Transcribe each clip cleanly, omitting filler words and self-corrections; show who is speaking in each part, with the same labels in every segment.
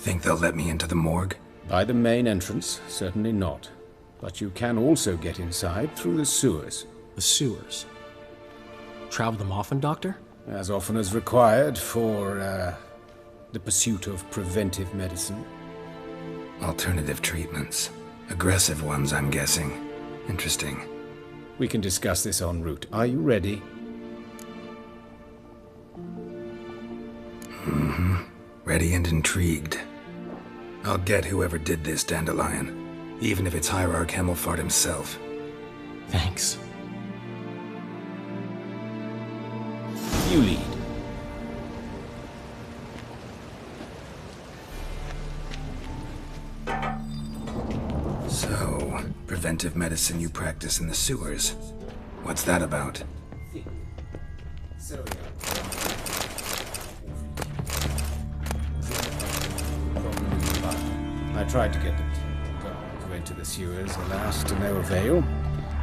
Speaker 1: Think they'll let me into the morgue?
Speaker 2: By the main entrance, certainly not. But you can also get inside through the sewers.
Speaker 3: The sewers? Travel them often, Doctor?
Speaker 2: As often as required for, the pursuit of preventive medicine.
Speaker 1: Alternative treatments. Aggressive ones, I'm guessing. Interesting.
Speaker 2: We can discuss this en route. Are you ready?
Speaker 1: Mm-hmm. Ready and intrigued. I'll get whoever did this, Dandelion. Even if it's Hierarch Hemelfart himself.
Speaker 3: Thanks.
Speaker 2: You lead.
Speaker 1: So, preventive medicine you practice in the sewers. What's that about?
Speaker 2: I tried to get them to go into the sewers, alas, to no avail.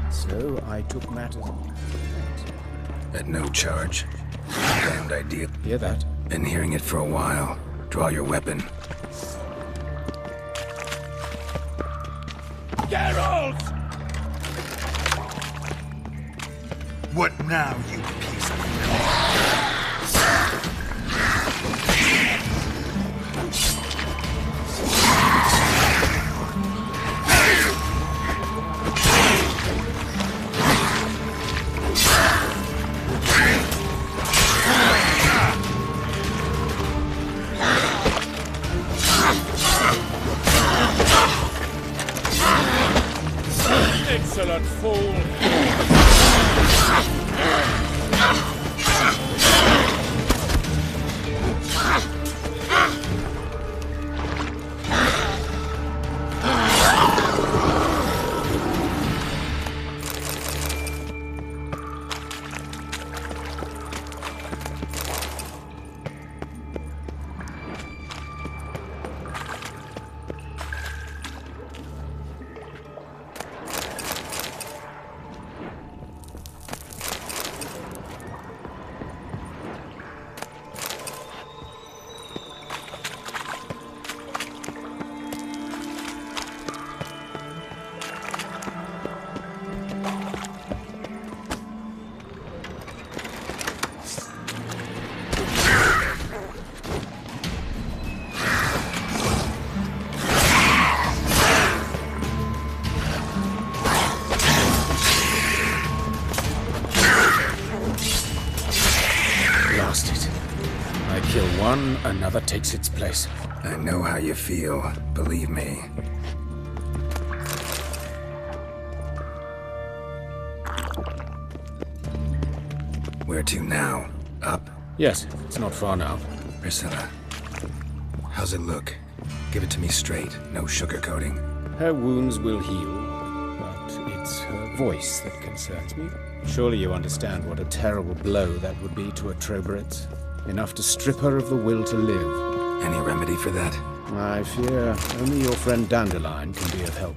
Speaker 2: So I took matters.
Speaker 1: At no charge. Damned idea.
Speaker 2: Hear that?
Speaker 1: Been hearing it for a while. Draw your weapon.
Speaker 4: Geralt! What now, you piece of... Excellent fool!
Speaker 2: One, another takes its place.
Speaker 1: I know how you feel, believe me. Where to now? Up?
Speaker 2: Yes, it's not far now.
Speaker 1: Priscilla, how's it look? Give it to me straight, no sugarcoating.
Speaker 2: Her wounds will heal, but it's her voice that concerns me. Surely you understand what a terrible blow that would be to a Troberet. Enough to strip her of the will to live.
Speaker 1: Any remedy for that?
Speaker 2: I fear only your friend Dandelion can be of help.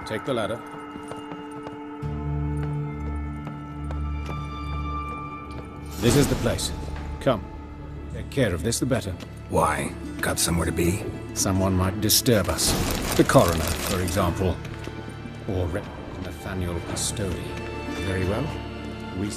Speaker 2: Take the ladder. This is the place. Come. Take care of this, the better.
Speaker 1: Why? Got somewhere to be?
Speaker 2: Someone might disturb us. The coroner, for example. Or Nathaniel Pastodi. Very well. We...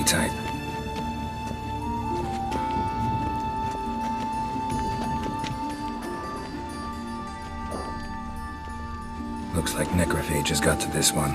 Speaker 1: type. Looks like necrophages got to this one.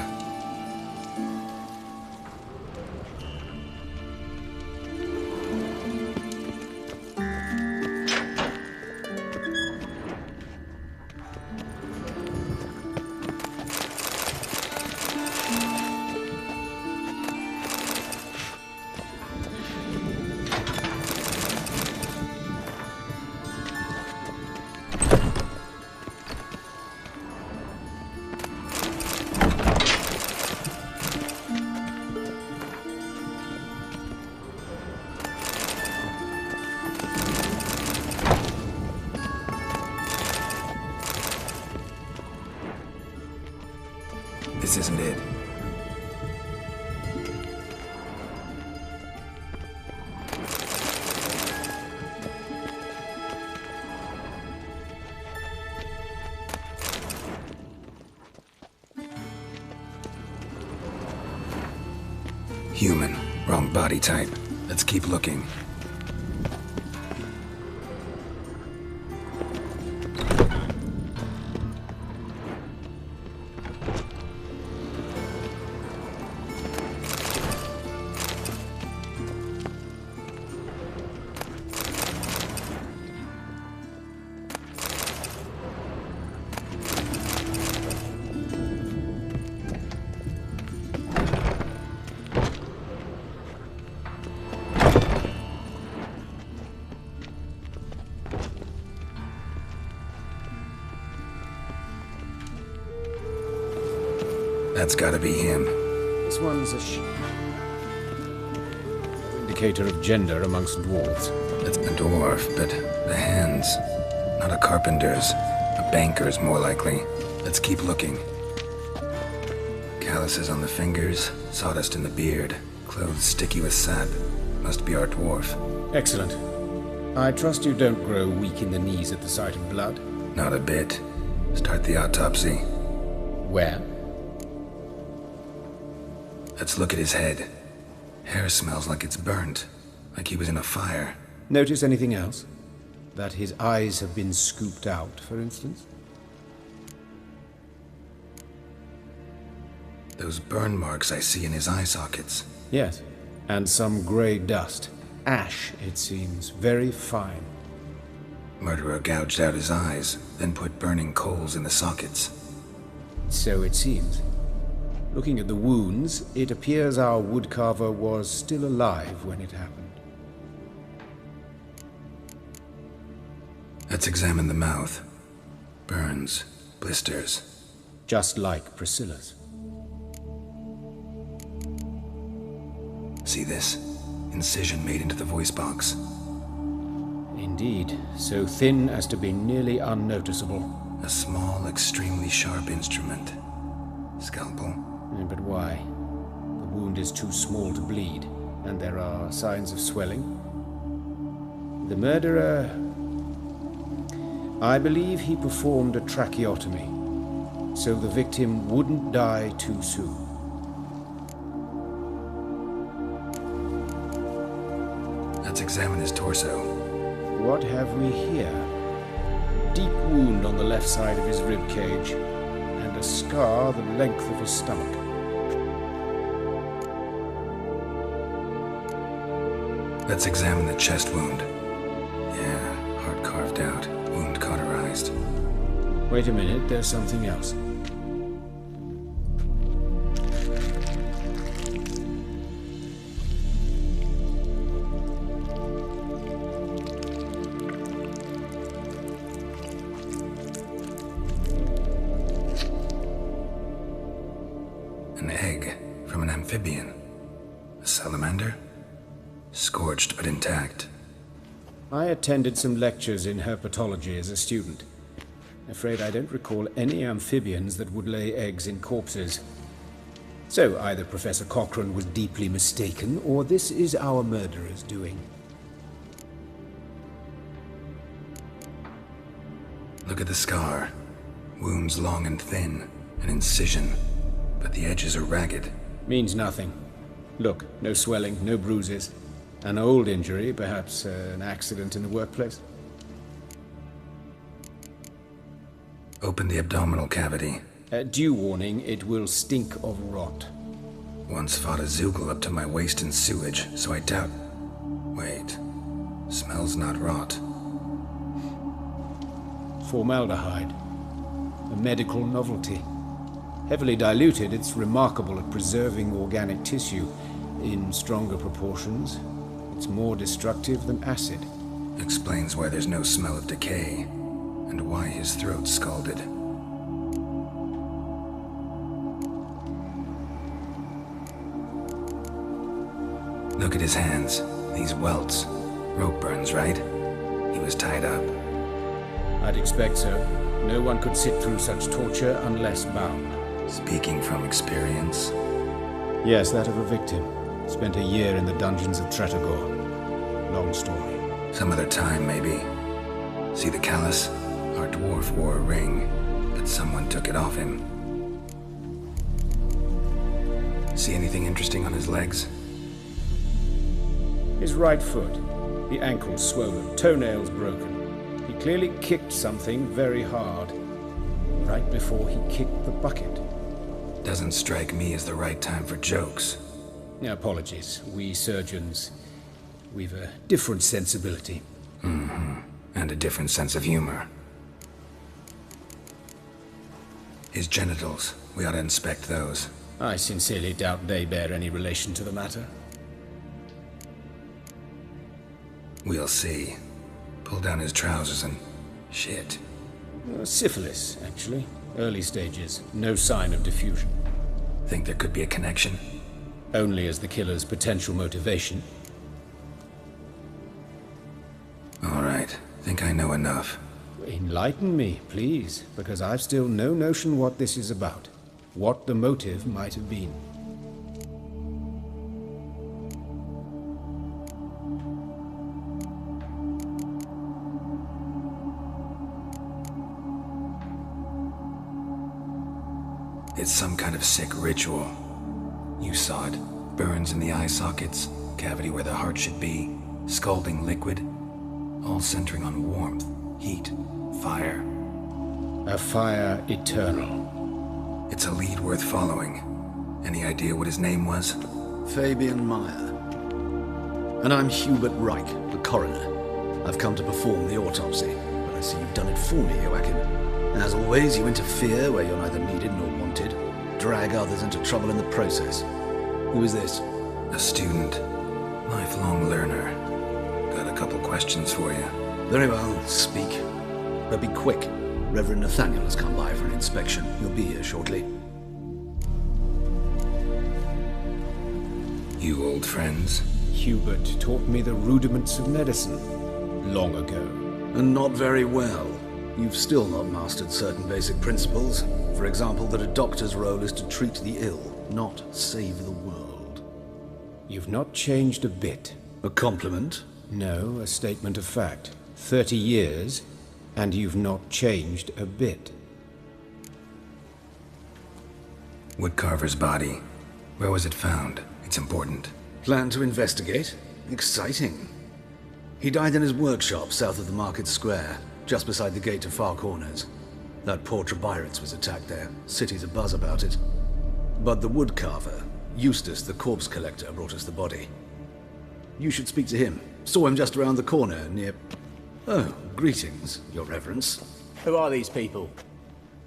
Speaker 1: This isn't it. Human. Wrong body type. Let's keep looking. That's gotta be him.
Speaker 2: This one's a indicator of gender amongst dwarves.
Speaker 1: That's a dwarf, but the hands. Not a carpenter's. A banker's, more likely. Let's keep looking. Calluses on the fingers, sawdust in the beard, clothes sticky with sap. Must be our dwarf.
Speaker 2: Excellent. I trust you don't grow weak in the knees at the sight of blood.
Speaker 1: Not a bit. Start the autopsy.
Speaker 2: Where?
Speaker 1: Let's look at his head. Hair smells like it's burnt, like he was in a fire.
Speaker 2: Notice anything else? That his eyes have been scooped out, for instance?
Speaker 1: Those burn marks I see in his eye sockets.
Speaker 2: Yes, and some grey dust. Ash, it seems, very fine.
Speaker 1: Murderer gouged out his eyes, then put burning coals in the sockets.
Speaker 2: So it seems. Looking at the wounds, it appears our woodcarver was still alive when it happened.
Speaker 1: Let's examine the mouth. Burns, blisters.
Speaker 2: Just like Priscilla's.
Speaker 1: See this? Incision made into the voice box.
Speaker 2: Indeed, so thin as to be nearly unnoticeable.
Speaker 1: A small, extremely sharp instrument. Scalpel.
Speaker 2: But why? The wound is too small to bleed, and there are signs of swelling. The murderer... I believe he performed a tracheotomy, so the victim wouldn't die too soon.
Speaker 1: Let's examine his torso.
Speaker 2: What have we here? Deep wound on the left side of his rib cage, and a scar the length of his stomach.
Speaker 1: Let's examine the chest wound. Yeah, heart carved out, wound cauterized.
Speaker 2: Wait a minute, there's something else.
Speaker 1: An egg from an amphibian. A salamander? Scorched but intact.
Speaker 2: I attended some lectures in herpetology as a student. Afraid I don't recall any amphibians that would lay eggs in corpses. So either Professor Cochrane was deeply mistaken, or this is our murderer's doing.
Speaker 1: Look at the scar. Wounds long and thin. An incision. But the edges are ragged.
Speaker 2: Means nothing. Look, no swelling, no bruises. An old injury, perhaps an accident in the workplace?
Speaker 1: Open the abdominal cavity.
Speaker 2: Due warning, it will stink of rot.
Speaker 1: Once fought a Zoogle up to my waist in sewage, so I doubt... Wait. Smells not rot.
Speaker 2: Formaldehyde. A medical novelty. Heavily diluted, it's remarkable at preserving organic tissue. In stronger proportions, it's more destructive than acid.
Speaker 1: Explains why there's no smell of decay, and why his throat's scalded. Look at his hands. These welts. Rope burns, right? He was tied up.
Speaker 2: I'd expect so. No one could sit through such torture unless bound.
Speaker 1: Speaking from experience?
Speaker 2: Yes, that of a victim. Spent a year in the dungeons of Tretogor. Long story.
Speaker 1: Some other time, maybe. See the callus? Our dwarf wore a ring, but someone took it off him. See anything interesting on his legs?
Speaker 2: His right foot. The ankle swollen, toenails broken. He clearly kicked something very hard. Right before he kicked the bucket.
Speaker 1: Doesn't strike me as the right time for jokes.
Speaker 2: Apologies. We surgeons, we've a different sensibility.
Speaker 1: And a different sense of humor. His genitals. We ought to inspect those.
Speaker 2: I sincerely doubt they bear any relation to the matter.
Speaker 1: We'll see. Pull down his trousers and... shit.
Speaker 2: Syphilis, actually. Early stages. No sign of diffusion.
Speaker 1: Think there could be a connection?
Speaker 2: Only as the killer's potential motivation.
Speaker 1: All right. Think I know enough.
Speaker 2: Enlighten me, please, because I've still no notion what this is about. What the motive might have been.
Speaker 1: It's some kind of sick ritual. You saw it. Burns in the eye sockets, cavity where the heart should be, scalding liquid. All centering on warmth, heat, fire.
Speaker 2: A fire eternal.
Speaker 1: It's a lead worth following. Any idea what his name was?
Speaker 5: Fabian Meyer. And I'm Hubert Reich, the coroner. I've come to perform the autopsy, but I see you've done it for me, Joachim. As always, you interfere where you're neither needed nor wanted, drag others into trouble in the process. Who is this?
Speaker 1: A student. Lifelong learner. Got a couple questions for you.
Speaker 5: Very well, speak. But be quick. Reverend Nathaniel has come by for an inspection. He'll be here shortly.
Speaker 1: You old friends?
Speaker 2: Hubert taught me the rudiments of medicine. Long ago.
Speaker 5: And not very well. You've still not mastered certain basic principles. For example, that a doctor's role is to treat the ill, not save the world.
Speaker 2: You've not changed a bit.
Speaker 5: A compliment?
Speaker 2: No, a statement of fact. 30 years, and you've not changed a bit.
Speaker 1: Woodcarver's body. Where was it found? It's important.
Speaker 5: Plan to investigate? Exciting. He died in his workshop south of the market square, just beside the gate to Far Corners. That poor Trebirates was attacked there. City's abuzz about it. But the woodcarver, Eustace the corpse collector, brought us the body. You should speak to him. Saw him just around the corner near... Oh, greetings, your reverence.
Speaker 6: Who are these people?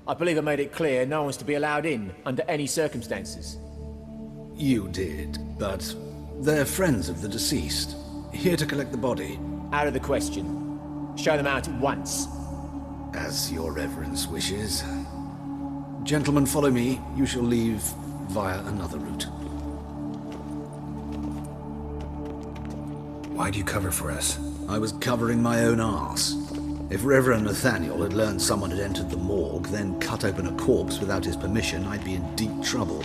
Speaker 6: I believe I made it clear no one's to be allowed in under any circumstances.
Speaker 5: You did, but they're friends of the deceased. Here to collect the body.
Speaker 6: Out of the question. Show them out at once.
Speaker 5: As your reverence wishes. Gentlemen, follow me. You shall leave via another route.
Speaker 1: Why'd you cover for us?
Speaker 5: I was covering my own arse. If Reverend Nathaniel had learned someone had entered the morgue, then cut open a corpse without his permission, I'd be in deep trouble.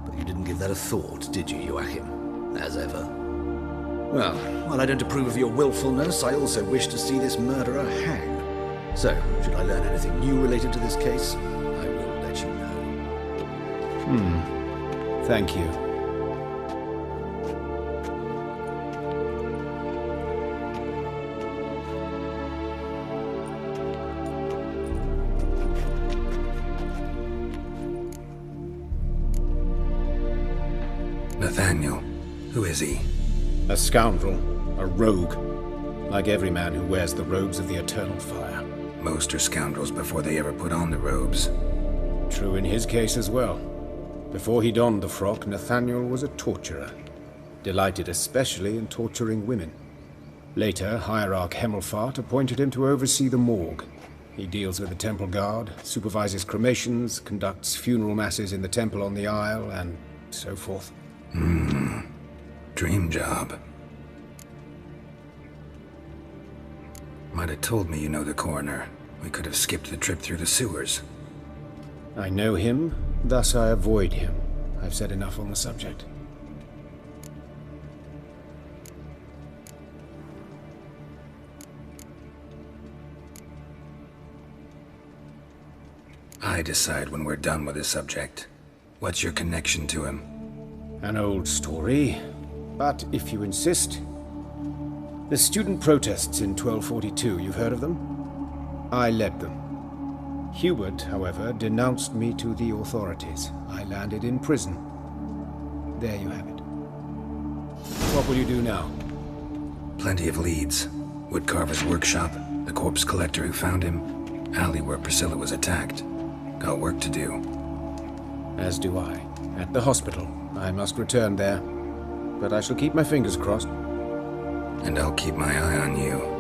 Speaker 5: But you didn't give that a thought, did you, Joachim? As ever. Well, while I don't approve of your willfulness, I also wish to see this murderer hang. So, should I learn anything new related to this case, I will let you know.
Speaker 2: Thank you.
Speaker 1: Nathaniel. Who is he?
Speaker 2: A scoundrel, a rogue, like every man who wears the robes of the Eternal Fire.
Speaker 1: Most are scoundrels before they ever put on the robes.
Speaker 2: True in his case as well. Before he donned the frock, Nathaniel was a torturer, delighted especially in torturing women. Later, Hierarch Hemmelfart appointed him to oversee the morgue. He deals with the temple guard, supervises cremations, conducts funeral masses in the temple on the Isle, and so forth.
Speaker 1: Dream job. Might have told me you know the coroner. We could have skipped the trip through the sewers.
Speaker 2: I know him, thus I avoid him. I've said enough on the subject.
Speaker 1: I decide when we're done with the subject. What's your connection to him?
Speaker 2: An old story, but if you insist. The student protests in 1242, you've heard of them? I led them. Hubert, however, denounced me to the authorities. I landed in prison. There you have it. What will you do now?
Speaker 1: Plenty of leads. Woodcarver's workshop, the corpse collector who found him, alley where Priscilla was attacked. Got work to do.
Speaker 2: As do I. At the hospital. I must return there. But I shall keep my fingers crossed.
Speaker 1: And I'll keep my eye on you.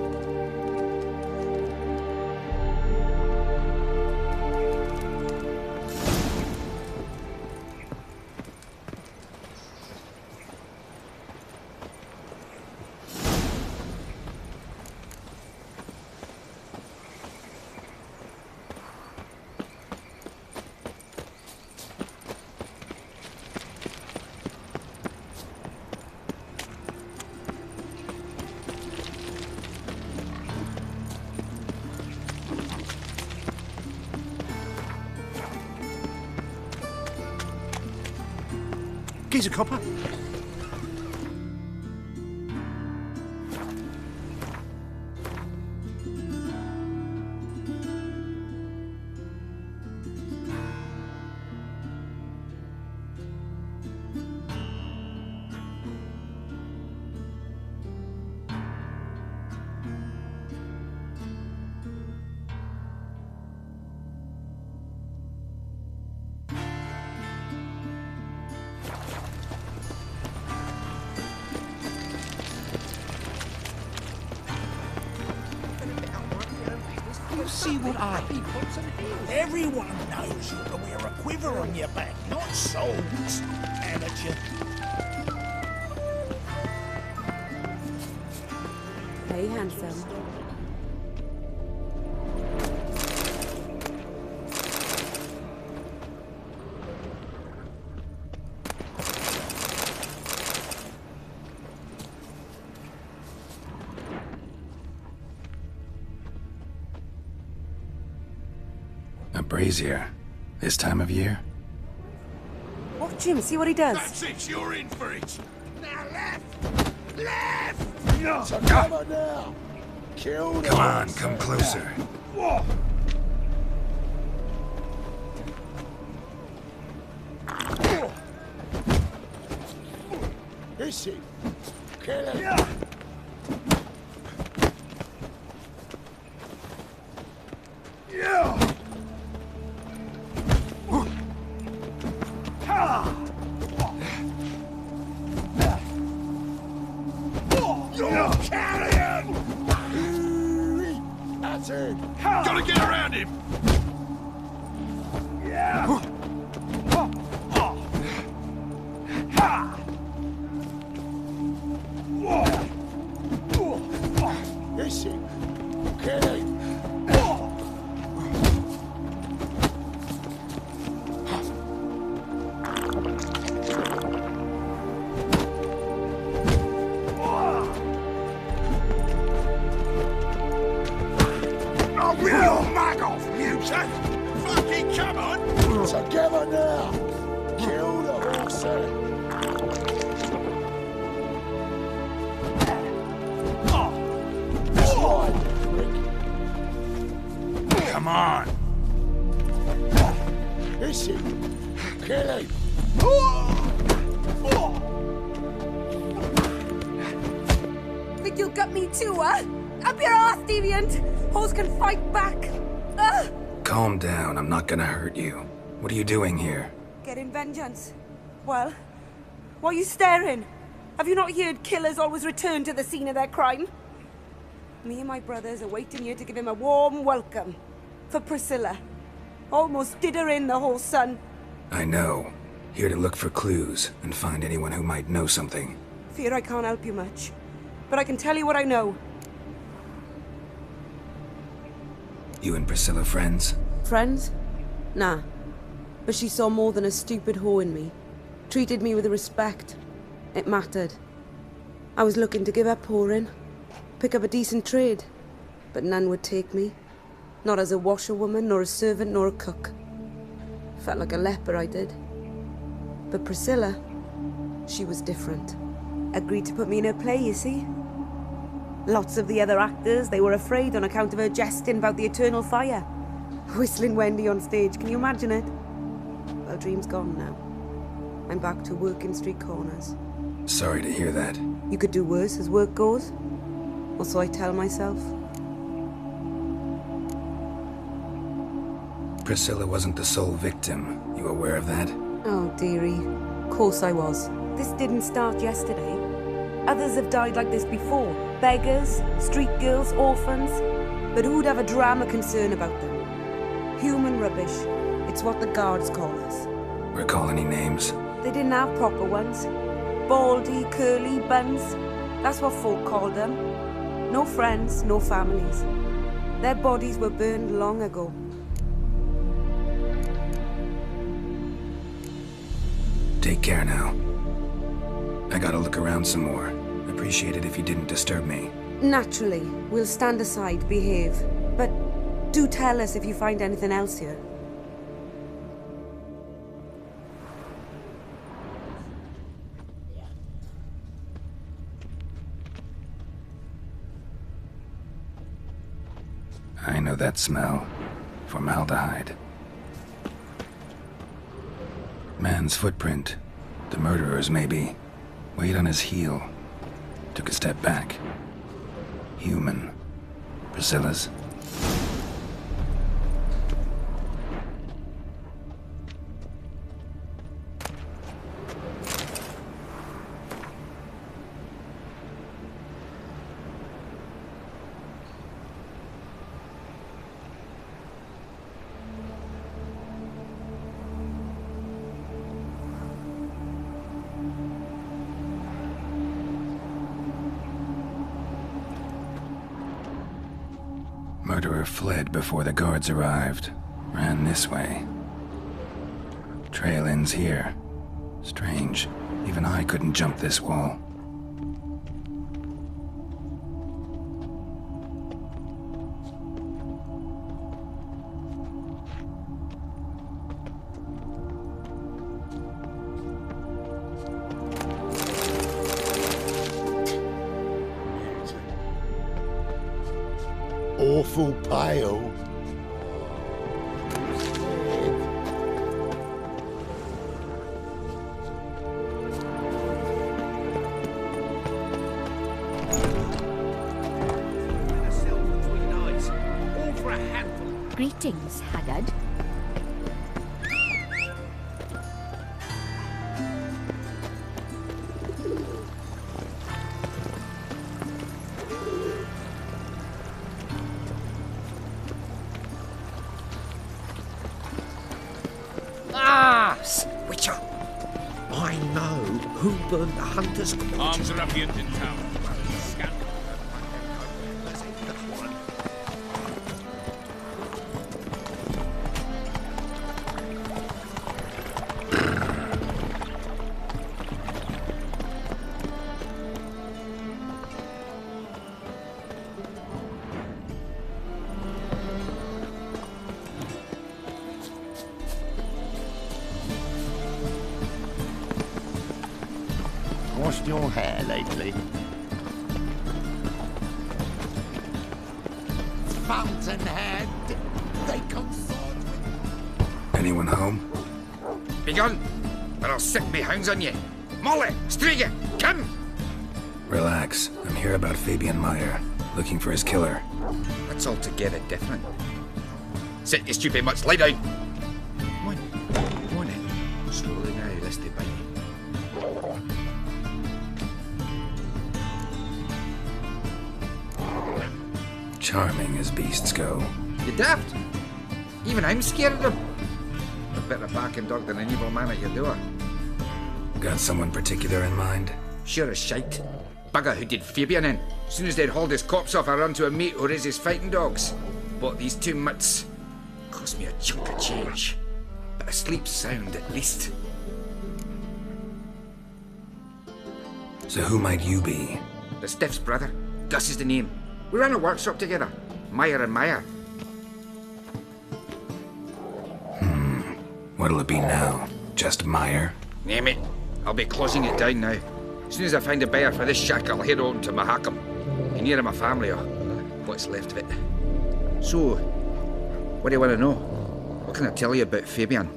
Speaker 4: Geezer copper.
Speaker 7: See what I do? Everyone knows you can wear a quiver on your back, not swords, amateur.
Speaker 8: Very handsome.
Speaker 1: A brazier. This time of year?
Speaker 8: Watch him, see what he does.
Speaker 4: That's it, you're in for it.
Speaker 7: Now left! Left!
Speaker 4: So
Speaker 7: Cover now! Kill them!
Speaker 1: Come on, come closer.
Speaker 7: Is he? Kill him! You're carrion! That's it!
Speaker 4: Gotta get around him.
Speaker 7: Is he? Kill him!
Speaker 4: Fucking come on.
Speaker 7: Together now! Kill the horse! That's right, prick!
Speaker 4: Come on.
Speaker 7: Is he? Kill him!
Speaker 8: think you'll gut me too, huh? Up your ass, deviant! Hoes can fight back! Ugh!
Speaker 1: Calm down, I'm not gonna hurt you. What are you doing here?
Speaker 8: Getting vengeance. Well, why are you staring? Have you not heard killers always return to the scene of their crime? Me and my brothers are waiting here to give him a warm welcome. For Priscilla. Almost did her in, the whole son.
Speaker 1: I know. Here to look for clues and find anyone who might know something.
Speaker 8: Fear I can't help you much. But I can tell you what I know.
Speaker 1: You and Priscilla friends?
Speaker 8: Friends? Nah. But she saw more than a stupid whore in me. Treated me with respect. It mattered. I was looking to give up whoring. Pick up a decent trade. But none would take me. Not as a washerwoman, nor a servant, nor a cook. Felt like a leper, I did. But Priscilla, she was different. Agreed to put me in her play, you see. Lots of the other actors, they were afraid on account of her jesting about the eternal fire. Whistling Wendy on stage, can you imagine it? Well, dream's gone now. I'm back to working street corners.
Speaker 1: Sorry to hear that.
Speaker 8: You could do worse as work goes. Or so I tell myself.
Speaker 1: Priscilla wasn't the sole victim. You aware of that?
Speaker 8: Oh, dearie. Course I was. This didn't start yesterday. Others have died like this before. Beggars, street girls, orphans. But who'd have a drama concern about them? Human rubbish. It's what the guards call us.
Speaker 1: Recall any names?
Speaker 8: They didn't have proper ones. Baldy, curly, buns. That's what folk called them. No friends, no families. Their bodies were burned long ago.
Speaker 1: Take care now. I gotta look around some more. Appreciate it if you didn't disturb me.
Speaker 8: Naturally, we'll stand aside, behave. But do tell us if you find anything else here.
Speaker 1: I know that smell. Formaldehyde. Man's footprint. The murderer's, maybe. Weight on his heel. Took a step back. Human. Priscilla's. Murderer fled before the guards arrived. Ran this way. Trail ends here. Strange. Even I couldn't jump this wall.
Speaker 7: Awful pale.
Speaker 9: Greetings, Haggard.
Speaker 7: Witcher! I know who burned the Hunter's Quarter.
Speaker 4: Arms ruffians in town.
Speaker 7: Washed your hair lately? Fountainhead! They consort with...
Speaker 1: Anyone home?
Speaker 10: Begone, or I'll set me hounds on you. Molly, Striga, come!
Speaker 1: Relax. I'm here about Fabian Meyer, looking for his killer.
Speaker 9: That's altogether different. Sit, you stupid mutts, lie down! Come on then. Slowly now, lest they bite you.
Speaker 1: Charming as beasts go.
Speaker 9: You daft? Even I'm scared of them. A better barking dog than an evil man at your door.
Speaker 1: Got someone particular in mind?
Speaker 9: Sure as shite. Bugger who did Fabian in. As soon as they'd hauled his corpse off, I run to a mate who raises fighting dogs. Bought these 2 mutts. Cost me a chunk of change. But I sleep sound at least.
Speaker 1: So who might you be?
Speaker 9: The Stiff's brother. Gus is the name. We ran a workshop together. Meyer and Meyer.
Speaker 1: What'll it be now? Just Meyer?
Speaker 9: Name it. I'll be closing it down now. As soon as I find a buyer for this shack, I'll head on to Mahakam. Be near my family, or what's left of it. So, what do you want to know? What can I tell you about Fabian?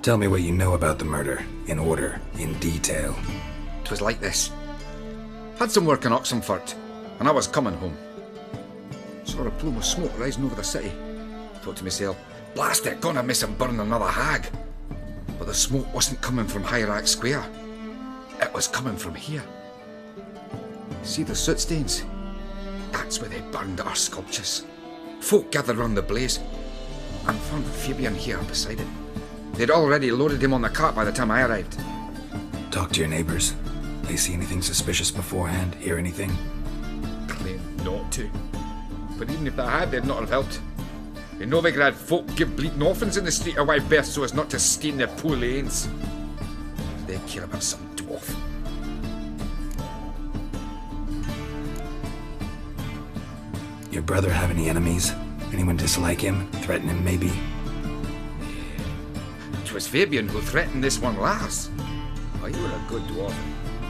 Speaker 1: Tell me what you know about the murder, in order, in detail.
Speaker 9: 'Twas like this. Had some work in Oxenfurt, and I was coming home. Saw a plume of smoke rising over the city. Thought to myself, blast it, gonna miss and burn another hag. But the smoke wasn't coming from Hierarch Square. It was coming from here. See the soot stains? That's where they burned our sculptures. Folk gathered round the blaze, and found Fabian here beside it. They'd already loaded him on the cart by the time I arrived.
Speaker 1: Talk to your neighbors. They see anything suspicious beforehand? Hear anything?
Speaker 9: Claim not to. But even if they had, they'd not have helped. In Novigrad, folk give bleating orphans in the street a wide berth so as not to stain their poor lanes. They care about some dwarf.
Speaker 1: Your brother have any enemies? Anyone dislike him? Threaten him, maybe?
Speaker 9: 'Twas Fabian who threatened this one last. Oh, you were a good dwarf.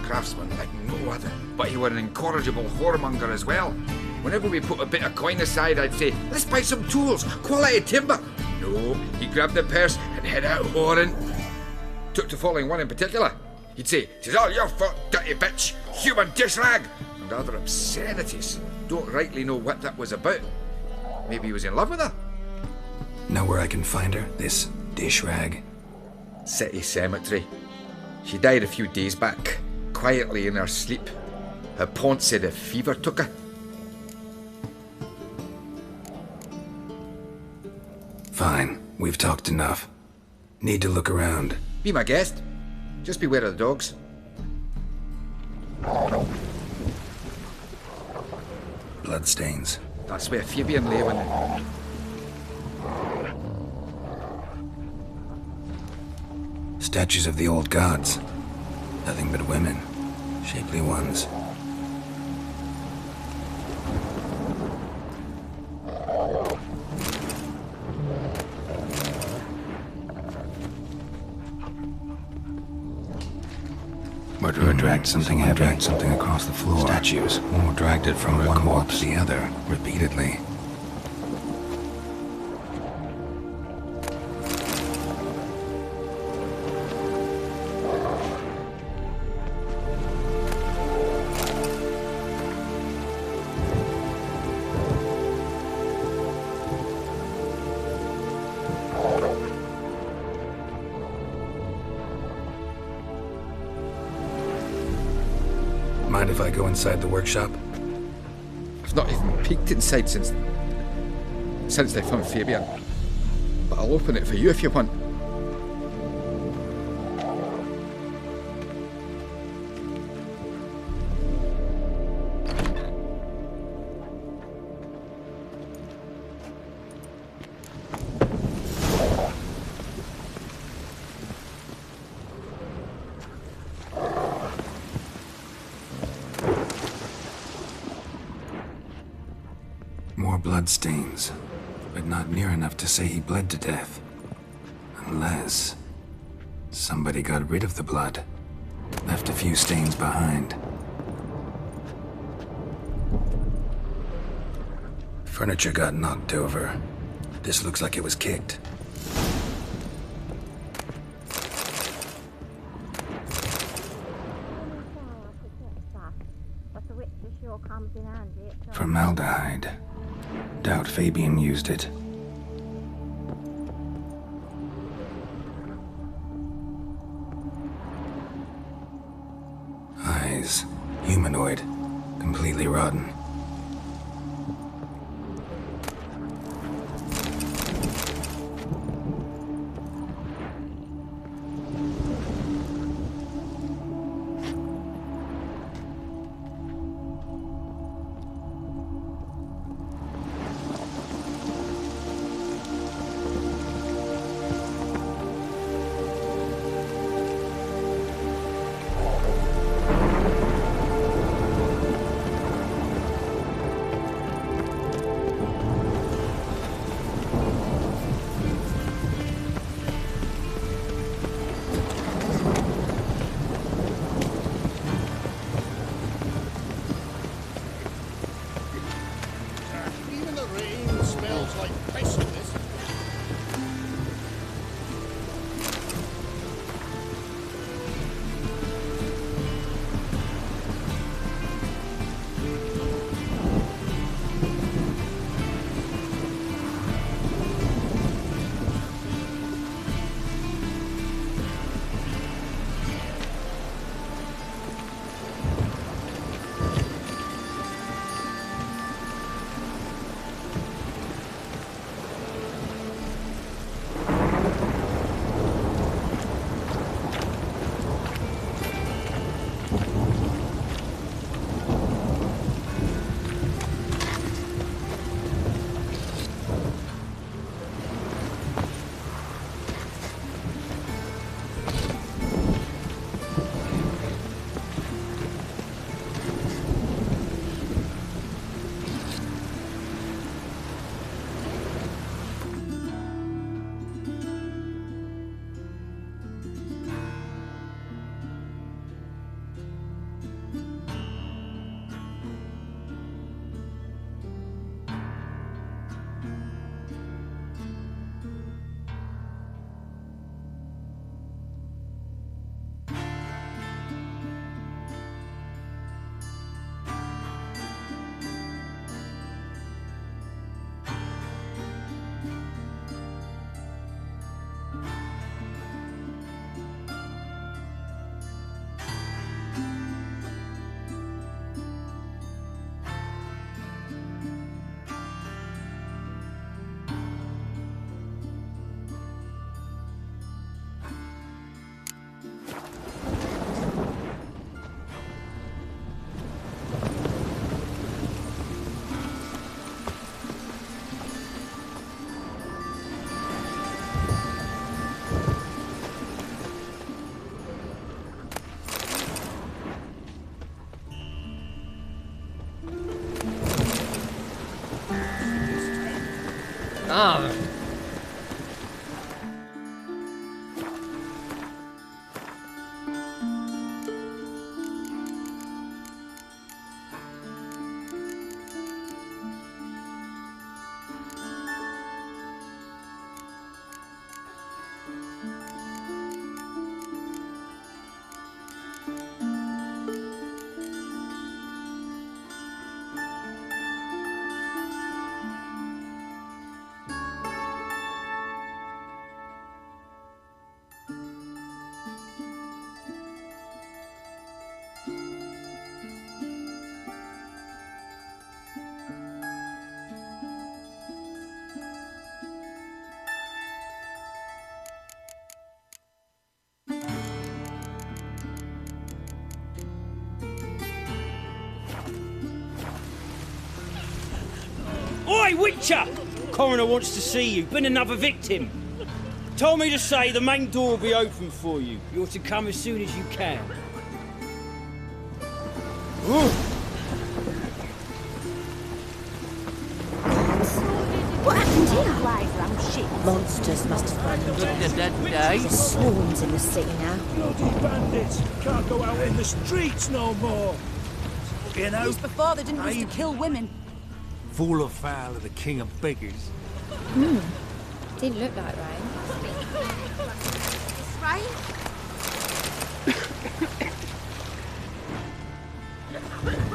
Speaker 9: Craftsman like no other. But he were an incorrigible whoremonger as well. Whenever we put a bit of coin aside, I'd say, let's buy some tools, quality timber. No, he grabbed the purse and head out whoring. Took to following one in particular. He'd say, 'tis all your fault, dirty bitch, human dish rag, and other obscenities. Don't rightly know what that was about. Maybe he was in love with her?
Speaker 1: Know where I can find her? This dish rag?
Speaker 9: City cemetery. She died a few days back, quietly in her sleep. Her pont said a fever took her.
Speaker 1: Fine, we've talked enough. Need to look around.
Speaker 9: Be my guest. Just beware of the dogs.
Speaker 1: Bloodstains.
Speaker 9: That's where Fabian lay when...
Speaker 1: Statues of the old gods. Nothing but women. Shapely ones. Murderer dragged something heavy, dragged something across the floor. Statues, or dragged it from one wall to the other, repeatedly. Mind if I go inside the workshop?
Speaker 9: I've not even peeked inside since they found Fabian. But I'll open it for you if you want.
Speaker 1: More bloodstains, but not near enough to say he bled to death. Unless somebody got rid of the blood, left a few stains behind. Furniture got knocked over. This looks like it was kicked.
Speaker 10: sure comes in handy.
Speaker 1: Formaldehyde. Doubt Fabian used it. Eyes. Humanoid. Completely rotten.
Speaker 7: Even the rain smells like pestilence.
Speaker 3: Ah.
Speaker 11: Oi, Witcher! Coroner wants to see you. Been another victim. Told me to say the main door will be open for you. You're to come as soon as you can.
Speaker 10: What happened here? Flies around shit. Monsters must have run into There's swarms in the city now.
Speaker 7: Bloody bandits! Can't go out in the streets no more! You know,
Speaker 12: Used before they didn't used to kill women.
Speaker 7: full of foul of the king of beggars.
Speaker 10: Didn't look like rain.
Speaker 12: It's rain.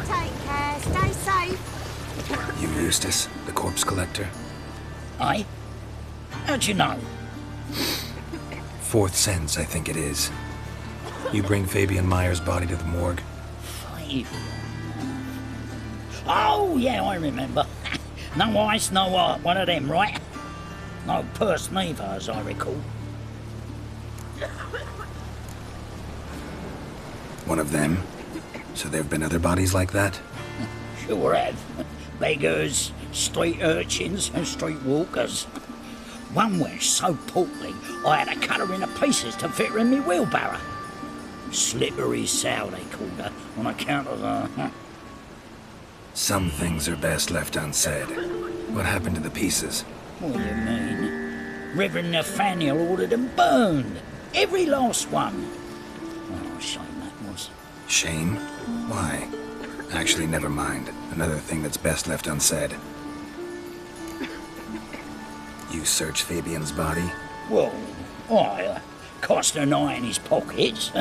Speaker 10: Take care, stay
Speaker 1: Eustace, the corpse collector.
Speaker 7: Aye? How'd you know?
Speaker 1: Fourth sense, I think it is. You bring Fabian Meyer's body to the morgue.
Speaker 7: Oh, yeah, I remember. No ice, no art, one of them, right? No purse neither, as I recall.
Speaker 1: One of them? So there have been other bodies like that?
Speaker 7: Sure have. Beggars, street urchins, and street walkers. One went so portly, I had to cut her into pieces to fit her in me wheelbarrow. Slippery sow, they called her, on account of her.
Speaker 1: Some things are best left unsaid. What happened to the pieces?
Speaker 7: What do you mean? Reverend Nathaniel ordered them burned. Every last one. Oh, shame that was.
Speaker 1: Shame? Why? Actually, never mind. Another thing that's best left unsaid. You searched Fabian's body?
Speaker 7: Well, I cast an eye in his pockets.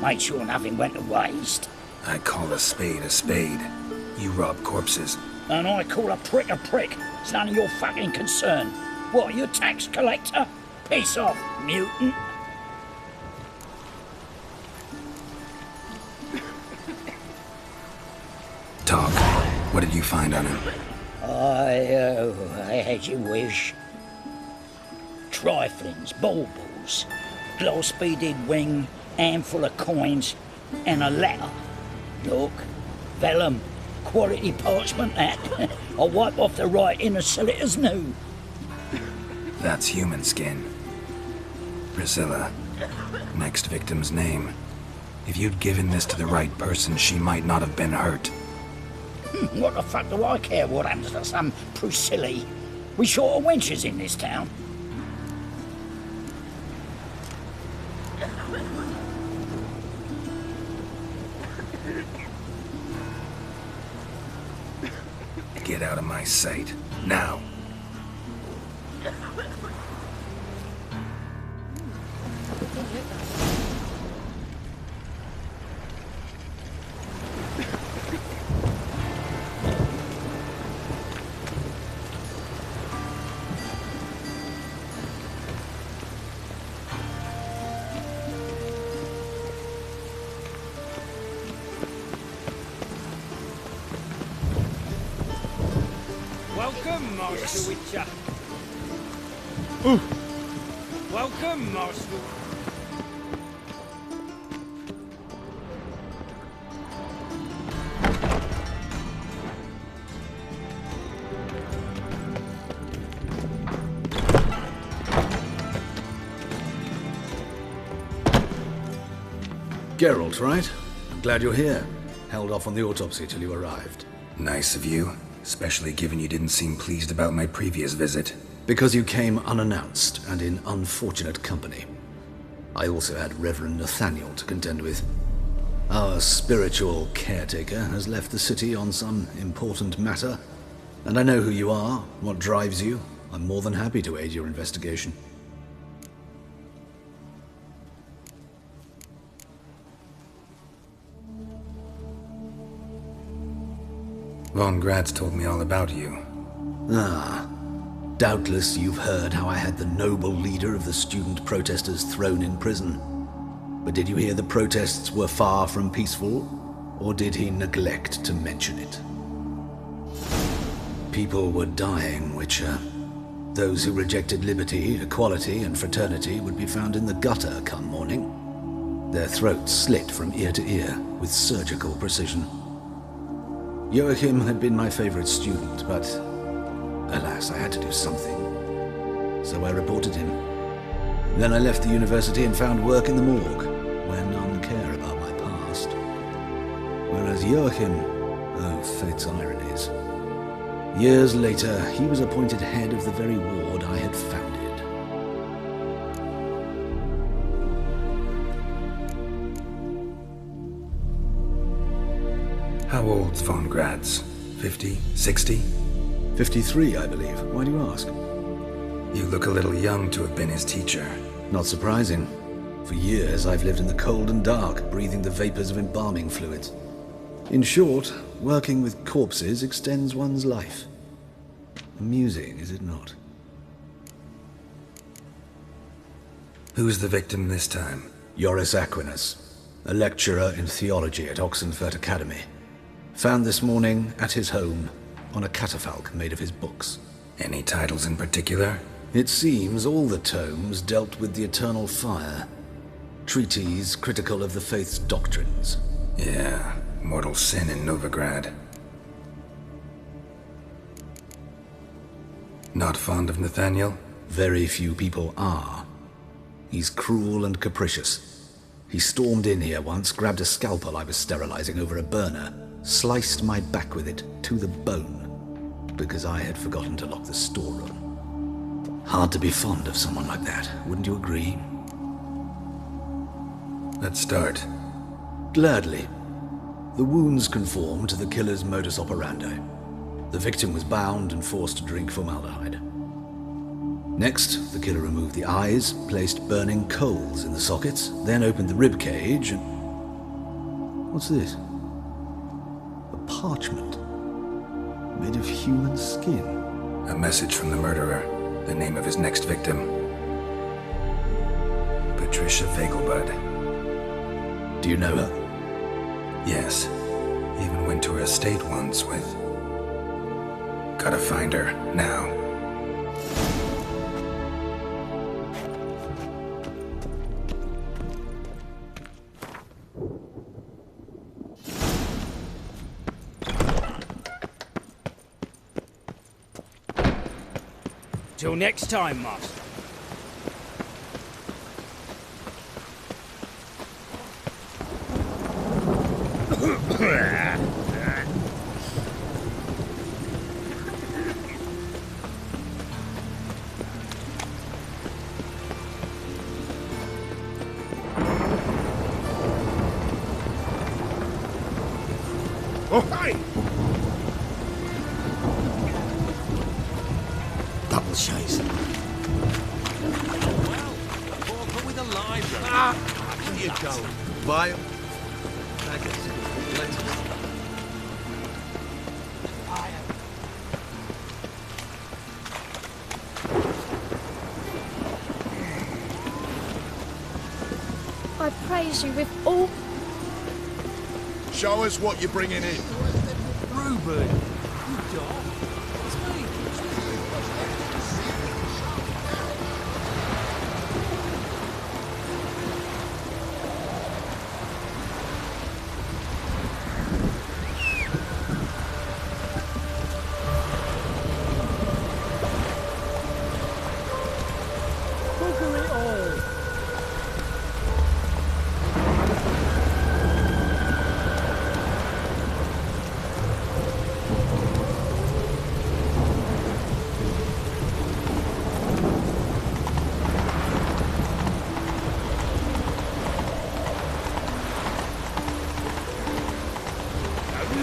Speaker 7: Made sure nothing went to waste.
Speaker 1: I call a spade a spade. You rob corpses.
Speaker 7: And I call a prick a prick. It's none of your fucking concern. What, you tax collector? Piss off, mutant.
Speaker 1: Talk. What did you find on him?
Speaker 7: I had your wish. Triflings, baubles, gloss-beaded ring, handful of coins, and a letter. Look, vellum, quality parchment that. I'll wipe off the writing and sell it as new.
Speaker 1: That's human skin. Priscilla. Next victim's name. If you'd given this to the right person, she might not have been hurt.
Speaker 7: What the fuck do I care what happens to some Priscilla? We short of wenches in this town.
Speaker 1: Get out of my sight. Now.
Speaker 11: Welcome, Master Witcher. Welcome, Master.
Speaker 5: Geralt, right? I'm glad you're here. Held off on the autopsy till you arrived.
Speaker 1: Nice of you. Especially given you didn't seem pleased about my previous visit.
Speaker 5: Because you came unannounced and in unfortunate company. I also had Reverend Nathaniel to contend with. Our spiritual caretaker has left the city on some important matter, and I know who you are, what drives you. I'm more than happy to aid your investigation.
Speaker 1: Von Gratz told me all about you.
Speaker 5: Ah. Doubtless you've heard how I had the noble leader of the student protesters thrown in prison. But did you hear the protests were far from peaceful? Or did he neglect to mention it? People were dying, Witcher. Those who rejected liberty, equality, and fraternity would be found in the gutter come morning. Their throats slit from ear to ear with surgical precision. Joachim had been my favorite student, but alas, I had to do something. So I reported him. Then I left the university and found work in the morgue, where none care about my past. Whereas Joachim, oh, fate's ironies. Years later, he was appointed head of the very ward I had founded.
Speaker 1: How old's Von Gratz? 50? 60?
Speaker 5: 53, I believe. Why do you ask?
Speaker 1: You look a little young to have been his teacher.
Speaker 5: Not surprising. For years, I've lived in the cold and dark, breathing the vapors of embalming fluids. In short, working with corpses extends one's life. Amusing, is it not?
Speaker 1: Who's the victim this time?
Speaker 5: Joris Aquinas, a lecturer in theology at Oxenfurt Academy. Found this morning at his home on a catafalque made of his books.
Speaker 1: Any titles in particular?
Speaker 5: It seems all the tomes dealt with the eternal fire. Treatises critical of the faith's doctrines.
Speaker 1: Yeah, mortal sin in Novigrad. Not fond of Nathaniel?
Speaker 5: Very few people are. He's cruel and capricious. He stormed in here once, grabbed a scalpel I was sterilizing over a burner, sliced my back with it to the bone, because I had forgotten to lock the storeroom. Hard to be fond of someone like that, wouldn't you agree?
Speaker 1: Let's start.
Speaker 5: Gladly. The wounds conform to the killer's modus operandi. The victim was bound and forced to drink formaldehyde. Next, the killer removed the eyes, placed burning coals in the sockets, then opened the rib cage and... What's this? A parchment. Made of human skin.
Speaker 1: A message from the murderer. The name of his next victim. Patricia Vegelbud.
Speaker 5: Do you know her?
Speaker 1: Yes. Even went to her estate once with... Gotta find her, now.
Speaker 11: Till next time, Master.
Speaker 4: Oh, hey!
Speaker 5: Double chase.
Speaker 4: Well, a pauper with a library. Here you go. Vile. Faggots. Lettuce.
Speaker 10: I praise you with all...
Speaker 4: Show us what you're bringing in. Reuben, you dog. It's me.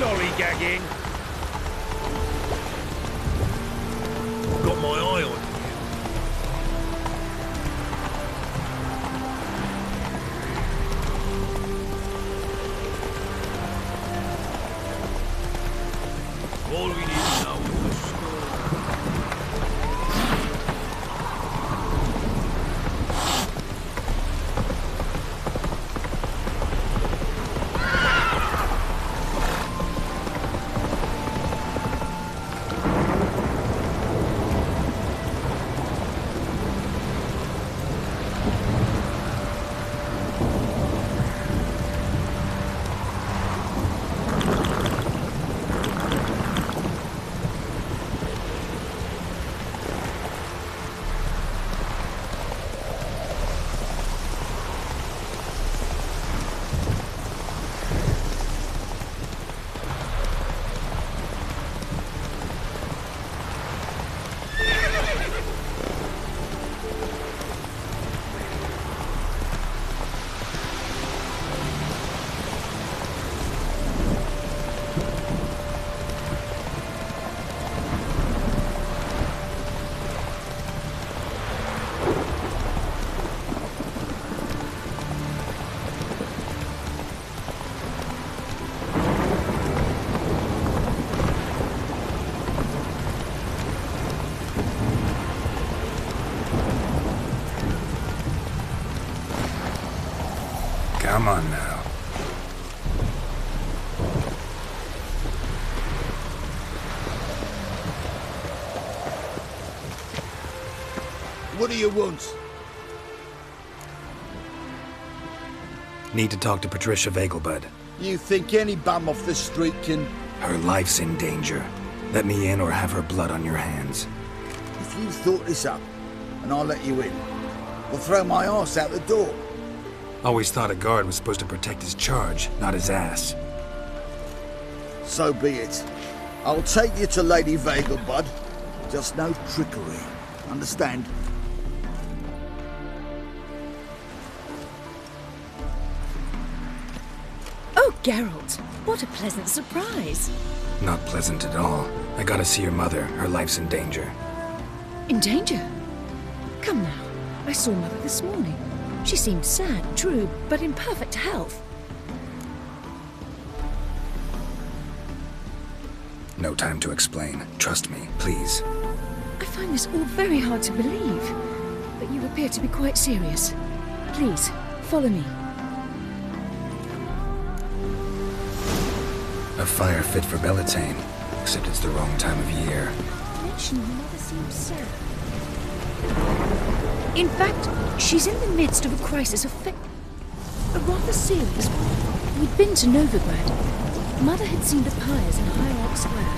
Speaker 4: Lollygagging. Got my eye on you. All we need to know is the story.
Speaker 1: Come on now.
Speaker 4: What do you want?
Speaker 1: Need to talk to Patricia Vegelbud.
Speaker 4: You think any bum off the street can...
Speaker 1: Her life's in danger. Let me in or have her blood on your hands.
Speaker 4: If you thought this up, and I'll let you in, I'll throw my arse out the door.
Speaker 1: Always thought a guard was supposed to protect his charge, not his ass.
Speaker 4: So be it. I'll take you to Lady Vegelbud. Just no trickery. Understand?
Speaker 10: Oh, Geralt, what a pleasant surprise.
Speaker 1: Not pleasant at all. I gotta see your mother. Her life's in danger.
Speaker 10: In danger? Come now. I saw Mother this morning. She seemed sad, true, but in perfect health.
Speaker 1: No time to explain. Trust me, please.
Speaker 10: I find this all very hard to believe, but you appear to be quite serious. Please, follow me.
Speaker 1: A fire fit for Bellatane, except it's the wrong time of year.
Speaker 10: Mention your mother seems sad. In fact, she's in the midst of a crisis a rather serious one. We'd been to Novigrad. Mother had seen the pyres in Hierarch Square,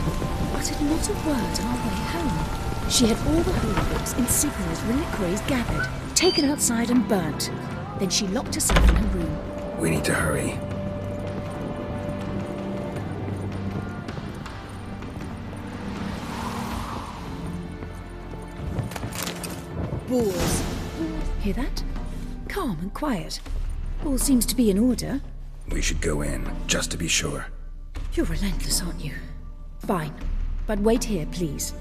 Speaker 10: uttered not a word on our way home. She had all the holy books, insignias, reliquaries gathered, taken outside and burnt. Then she locked herself in her room.
Speaker 1: We need to hurry.
Speaker 10: Boars. Hear that? Calm and quiet. All seems to be in order.
Speaker 1: We should go in, just to be sure.
Speaker 10: You're relentless, aren't you? Fine. But wait here, please.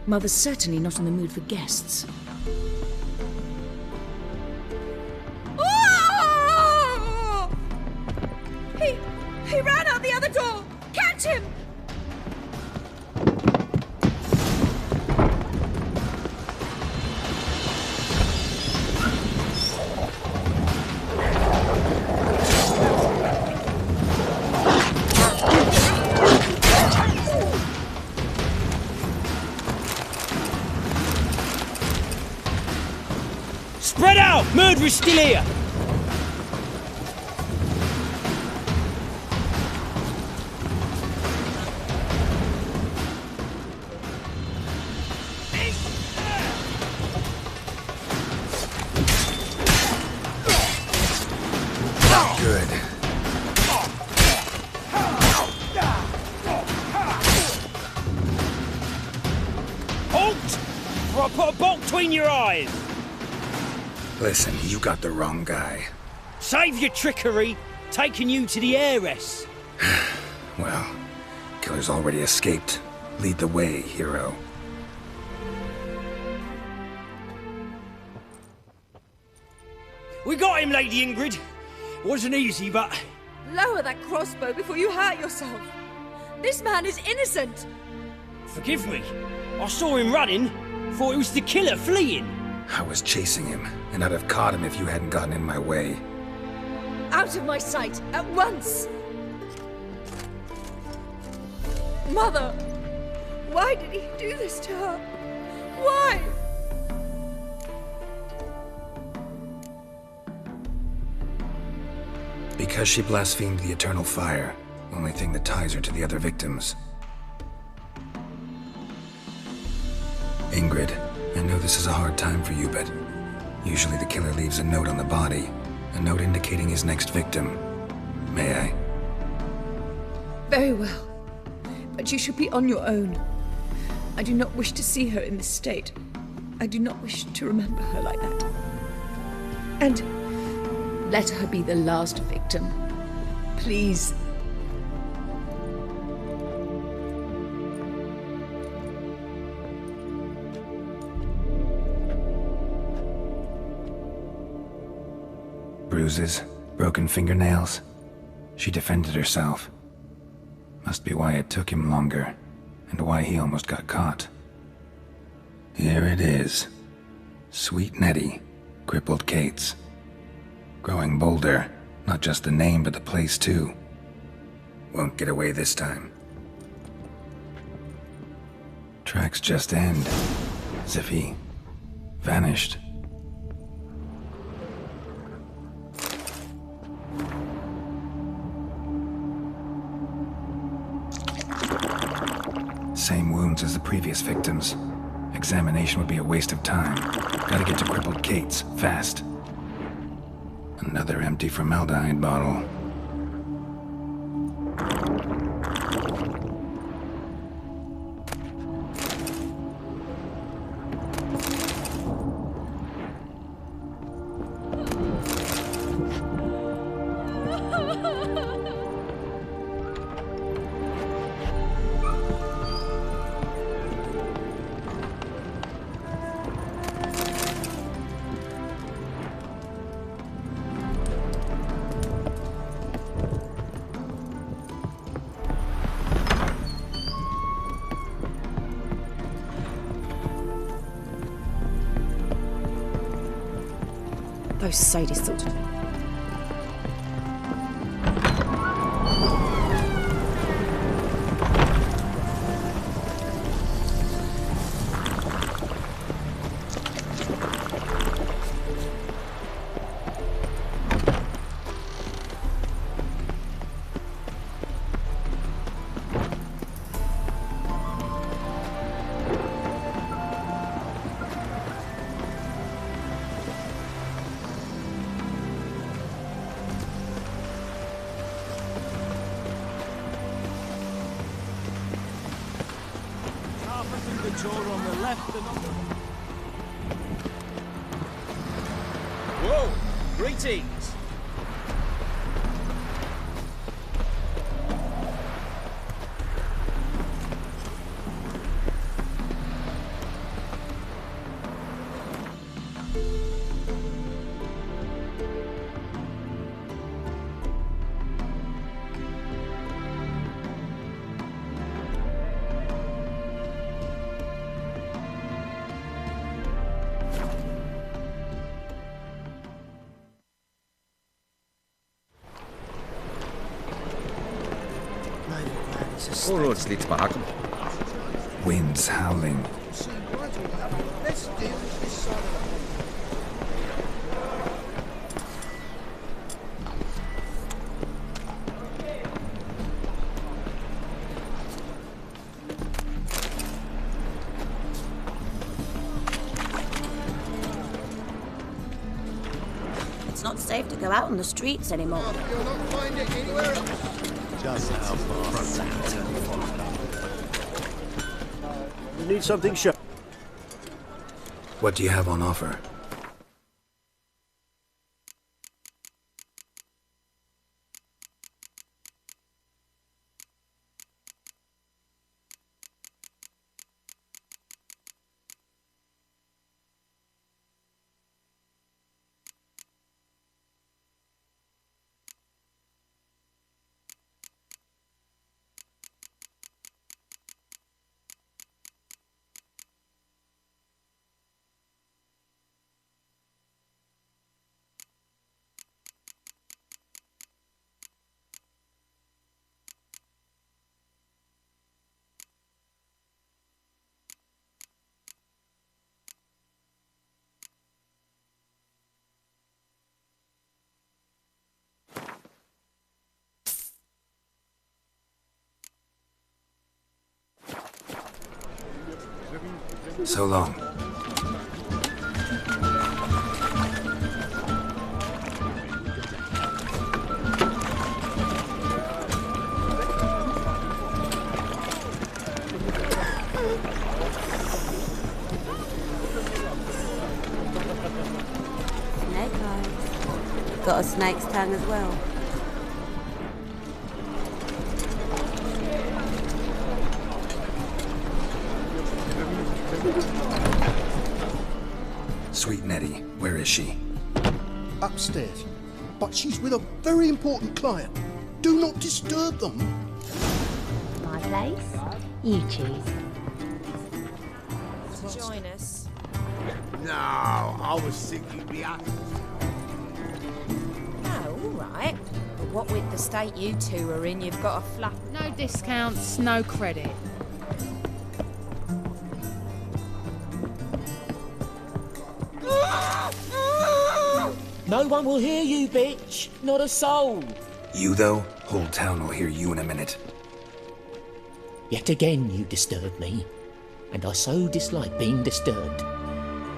Speaker 10: Mother's certainly not in the mood for guests.
Speaker 12: Oh! He ran out the other door! Catch him!
Speaker 11: Spread out! Murderer's still here!
Speaker 1: Good.
Speaker 11: Halt! Or I'll put a bolt between your eyes!
Speaker 1: Listen, you got the wrong guy.
Speaker 11: Save your trickery, taking you to the heiress.
Speaker 1: Well, killer's already escaped. Lead the way, hero.
Speaker 11: We got him, Lady Ingrid. Wasn't easy, but...
Speaker 12: Lower that crossbow before you hurt yourself. This man is innocent.
Speaker 11: Forgive me. I saw him running. Thought it was the killer fleeing.
Speaker 1: I was chasing him, and I'd have caught him if you hadn't gotten in my way.
Speaker 12: Out of my sight, at once! Mother! Why did he do this to her? Why?
Speaker 1: Because she blasphemed the eternal fire. Only thing that ties her to the other victims. Ingrid, I know this is a hard time for you, but usually the killer leaves a note on the body. A note indicating his next victim. May I?
Speaker 12: Very well. But you should be on your own. I do not wish to see her in this state. I do not wish to remember her like that. And let her be the last victim. Please.
Speaker 1: Bruises, broken fingernails. She defended herself. Must be why it took him longer, and why he almost got caught. Here it is. Sweet Nettie, crippled Kate's. Growing bolder, Not just the name, but the place too. Won't get away this time. Tracks just end. As if he vanished. Same wounds as the previous victims. Examination would be a waste of time. Gotta get to Crippled Kate's, fast. Another empty formaldehyde bottle.
Speaker 10: Those sadists ought to...
Speaker 11: Whoa! Greetings!
Speaker 9: All roads lead to Mahakam.
Speaker 1: Winds howling.
Speaker 13: It's not safe to go out on the streets anymore.
Speaker 4: You'll not find it anywhere else.
Speaker 14: Just how far?
Speaker 15: You need something sharp.
Speaker 1: What do you have on offer? So long.
Speaker 8: Snake eyes. Got a snake's tongue as well.
Speaker 1: Sweet Nettie, where is she?
Speaker 14: Upstairs. But she's with a very important client. Do not disturb them.
Speaker 16: My place? You choose.
Speaker 13: Join us.
Speaker 4: No, I was thinking the
Speaker 13: Oh, all right. But what with the state you two are in, you've got a flap.
Speaker 17: No discounts, no credit.
Speaker 6: No one will hear you, bitch. Not a soul.
Speaker 1: You, though, whole town will hear you in a minute.
Speaker 6: Yet again you disturb me, and I so dislike being disturbed.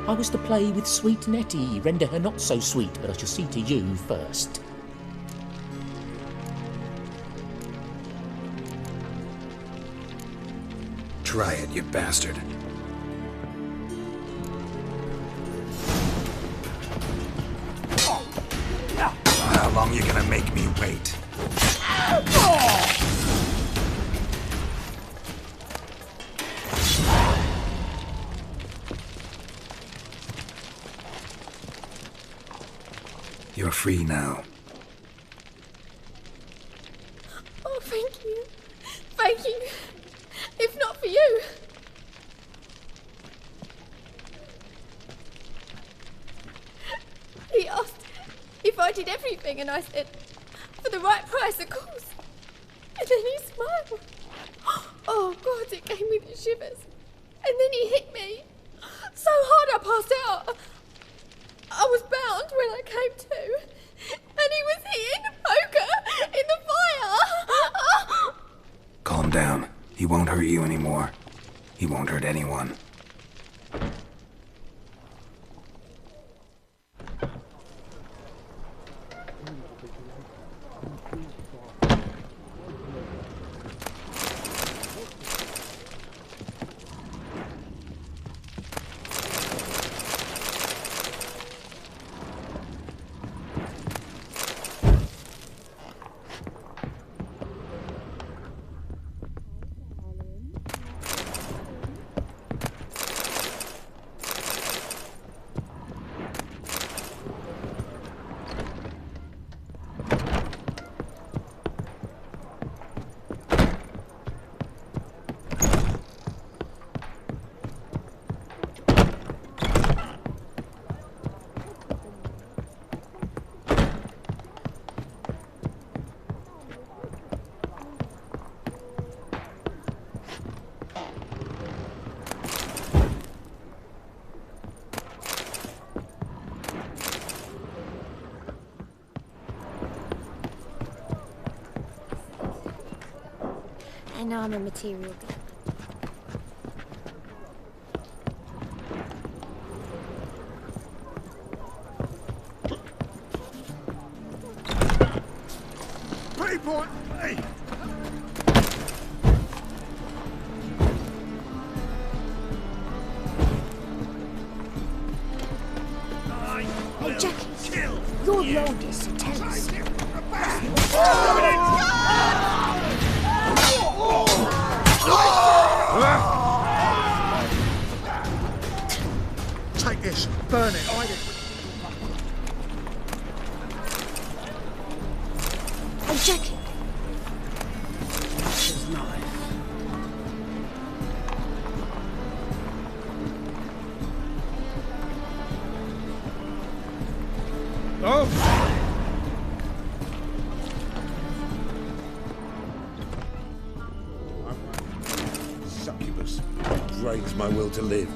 Speaker 6: I was to play with sweet Nettie, render her not so sweet, but I shall see to you first.
Speaker 1: Try it, you bastard. How long you gonna make me wait? You're free now.
Speaker 12: Oh, thank you. Thank you. If not for you. He asked if I did everything, and I said, for the right price, of course. And then he smiled. Oh, God, it gave me the shivers. And then he hit me so hard I passed out. I was bound when I came to, and he was hitting the poker in the fire.
Speaker 1: Calm down. He won't hurt you anymore. He won't hurt anyone.
Speaker 16: And I'm a material girl.
Speaker 4: Point, hey.
Speaker 16: Hey, Jackie, you're the oldest, so tell us.
Speaker 4: Take this, burn it, hide it.
Speaker 16: Hey, Jackie.
Speaker 4: His knife.
Speaker 9: Oh!
Speaker 18: Succubus drains my will to live.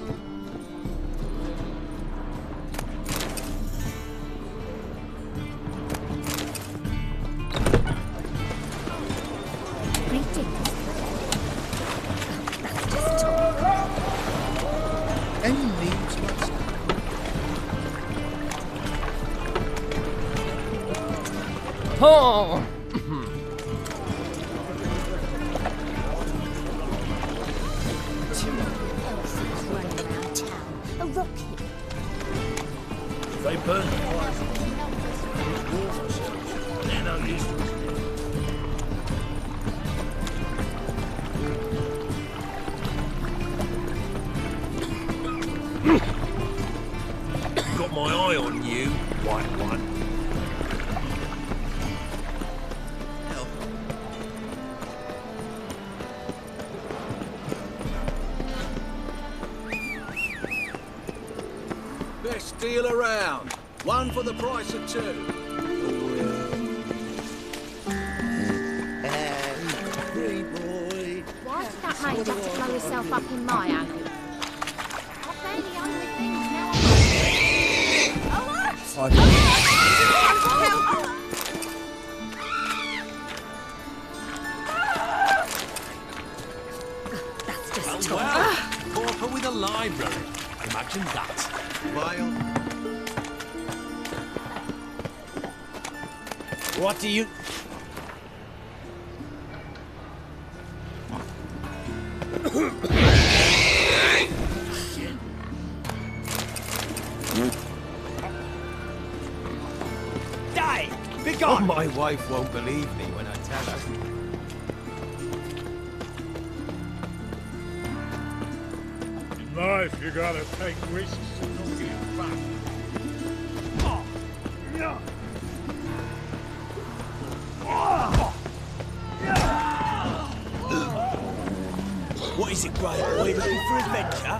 Speaker 4: Any needs, master?
Speaker 3: Oh!
Speaker 16: A rocket.
Speaker 18: They burn the fires. They're no use to us. Got my eye on you, white one.
Speaker 5: Best deal around. One for the price of two.
Speaker 16: you'd have to blow yourself up in my own. I'll barely own the things now.
Speaker 19: That's just well, pauper with a library. Imagine that.
Speaker 20: Vile.
Speaker 11: What do you... Die! Be gone!
Speaker 19: Oh, my wife won't believe me when I tell her.
Speaker 18: In life, you gotta take risks and not get back. Oh, yeah.
Speaker 11: What is it, Graham? Are you looking for adventure?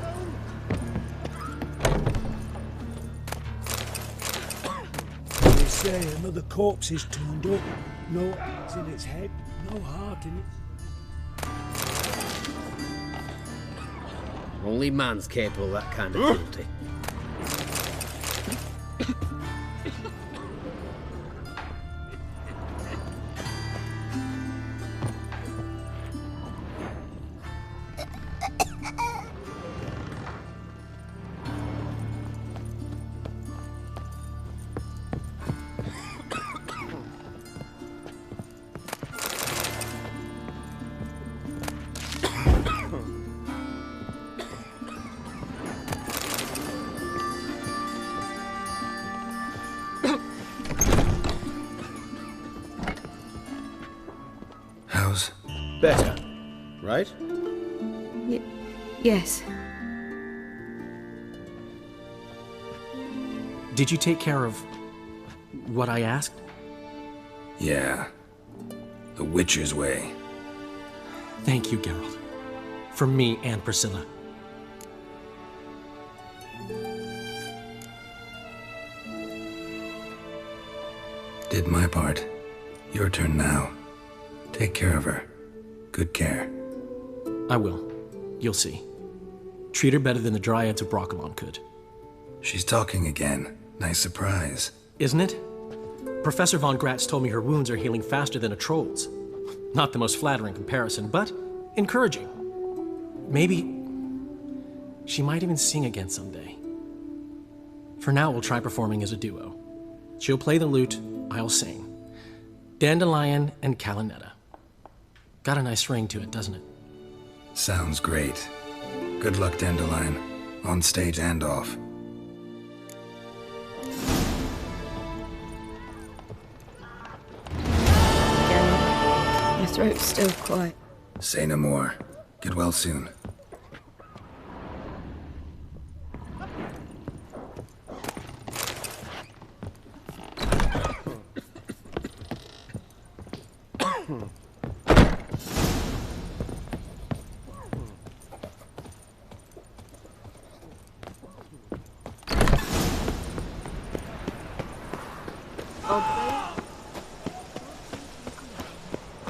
Speaker 21: They say another corpse is turned up. No eyes in its head, no heart in it.
Speaker 22: Only man's capable of that kind of cruelty.
Speaker 1: How's...
Speaker 2: Better, right?
Speaker 8: Yes.
Speaker 3: Did you take care of what I asked?
Speaker 1: Yeah. The Witcher's way.
Speaker 3: Thank you, Geralt. For me and Priscilla.
Speaker 1: Did my part. Your turn now. Take care of her. Good care.
Speaker 3: I will. You'll see. Treat her better than the Dryads of Brokilon could.
Speaker 1: She's talking again. Nice surprise.
Speaker 3: Isn't it? Professor von Gratz told me her wounds are healing faster than a troll's. Not the most flattering comparison, but encouraging. Maybe she might even sing again someday. For now, we'll try performing as a duo. She'll play the lute, I'll sing. Dandelion and Calinetta. Got a nice ring to it, doesn't it?
Speaker 1: Sounds great. Good luck, Dandelion. On stage and off.
Speaker 8: My throat's still quiet.
Speaker 1: Say no more. Get well soon.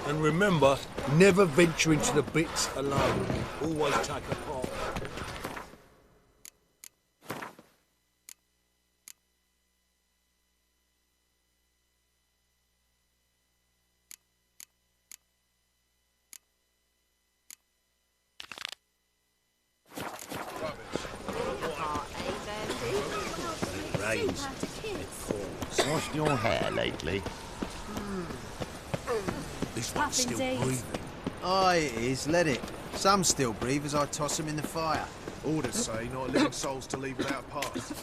Speaker 18: And remember, never venture into the bits alone. Always take a part.
Speaker 20: Rains. Washed your hair lately?
Speaker 18: This one's still breathing.
Speaker 23: Aye, it is. Let it. Some still breathe as I toss them in the fire.
Speaker 18: Orders say not a living soul's to leave without a pass.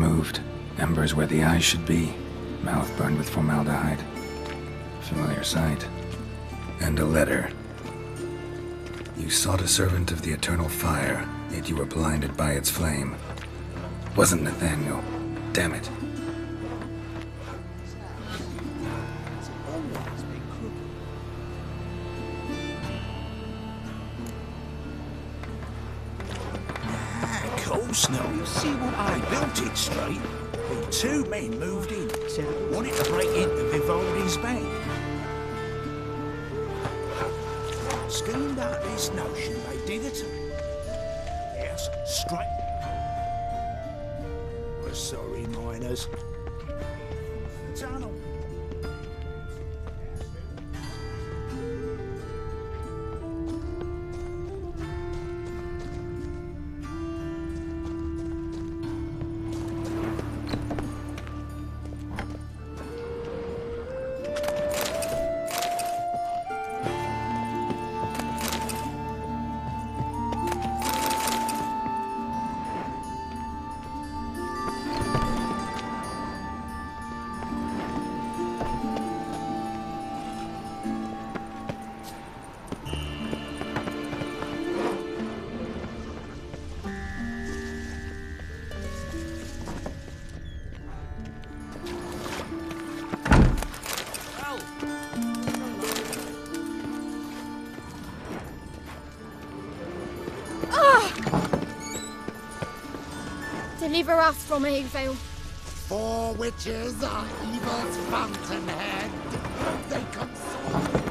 Speaker 1: removed, embers where the eyes should be, mouth burned with formaldehyde. Familiar sight. And a letter. You sought a servant of the eternal fire, yet you were blinded by its flame. Wasn't Nathaniel. Damn it.
Speaker 7: Of course not. You see what I built it straight. The two men moved in, wanted to break into Vivaldi's bank. Schemed out this notion they did it. Yes, straight. We're sorry, miners. Tunnel.
Speaker 12: Deliver us from evil.
Speaker 16: Four witches are evil's fountainhead. They console.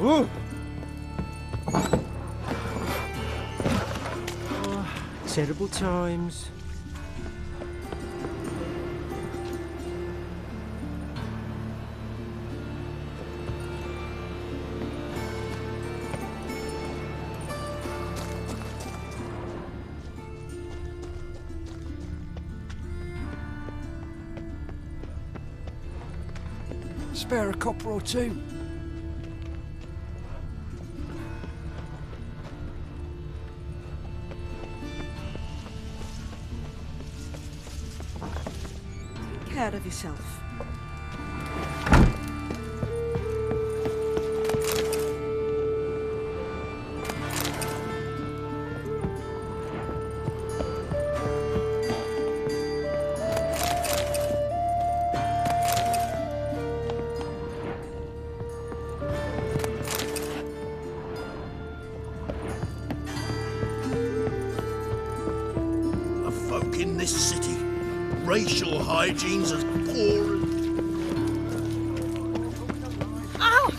Speaker 21: Ooh. Oh, terrible times. Spare a copper or two.
Speaker 8: Care of yourself.
Speaker 14: A folk in this city. Racial hygiene's as poor as...
Speaker 8: Ow!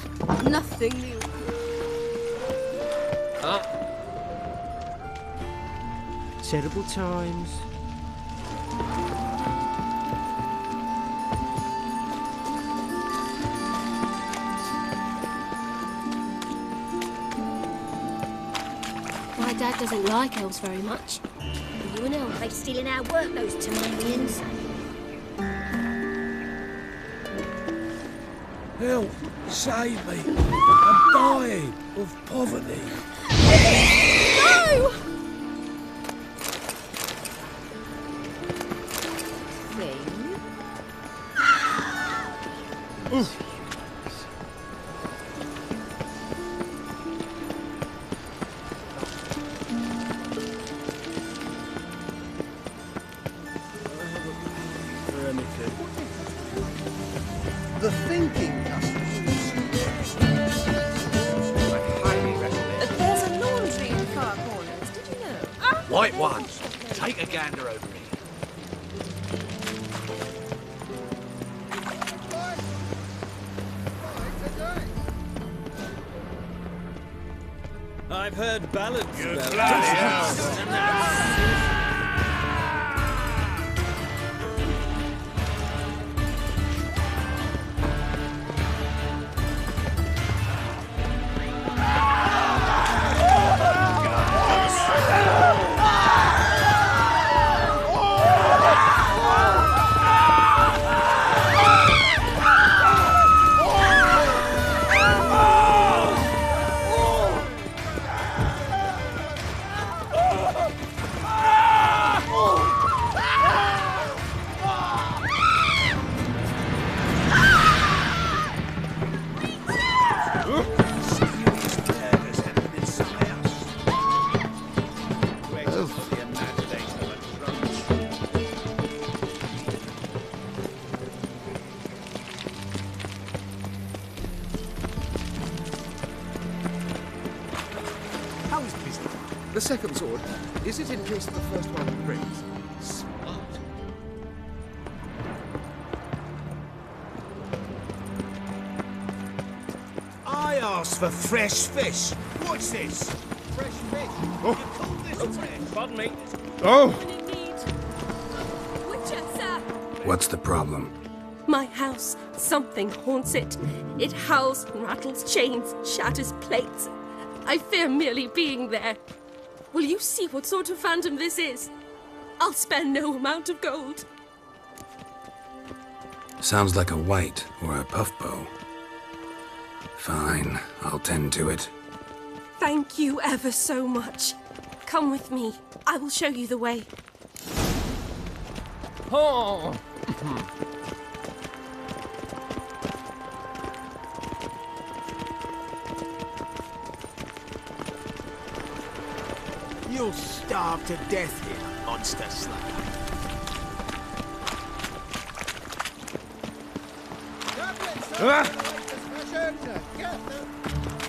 Speaker 8: Nothing new.
Speaker 21: Terrible times.
Speaker 12: My dad doesn't like elves very much.
Speaker 16: You and elf, they stealing our work, those Temanians.
Speaker 21: Help! Save me! I'm dying of poverty.
Speaker 12: No!
Speaker 14: The thinking customers.
Speaker 19: I highly recommend.
Speaker 13: There's a laundry in the far corners, did you know?
Speaker 19: White ones. Take a gander over here.
Speaker 11: I've heard ballads
Speaker 18: Good
Speaker 11: about
Speaker 18: bloody hell.
Speaker 9: The second sword, is it in case the first one breaks? Smart.
Speaker 7: I asked for fresh fish. What's this? Fresh fish? You call this fresh?
Speaker 11: Pardon me.
Speaker 2: Oh!
Speaker 12: Winchester!
Speaker 1: What's the problem?
Speaker 10: My house. Something haunts it. It howls and rattles chains, shatters plates. I fear merely being there. Will you see what sort of phantom this is? I'll spare no amount of gold.
Speaker 1: Sounds like a white or a puff bow. Fine, I'll tend to it.
Speaker 10: Thank you ever so much. Come with me. I will show you the way.
Speaker 11: Oh!
Speaker 7: You'll starve to death here, monster slayer.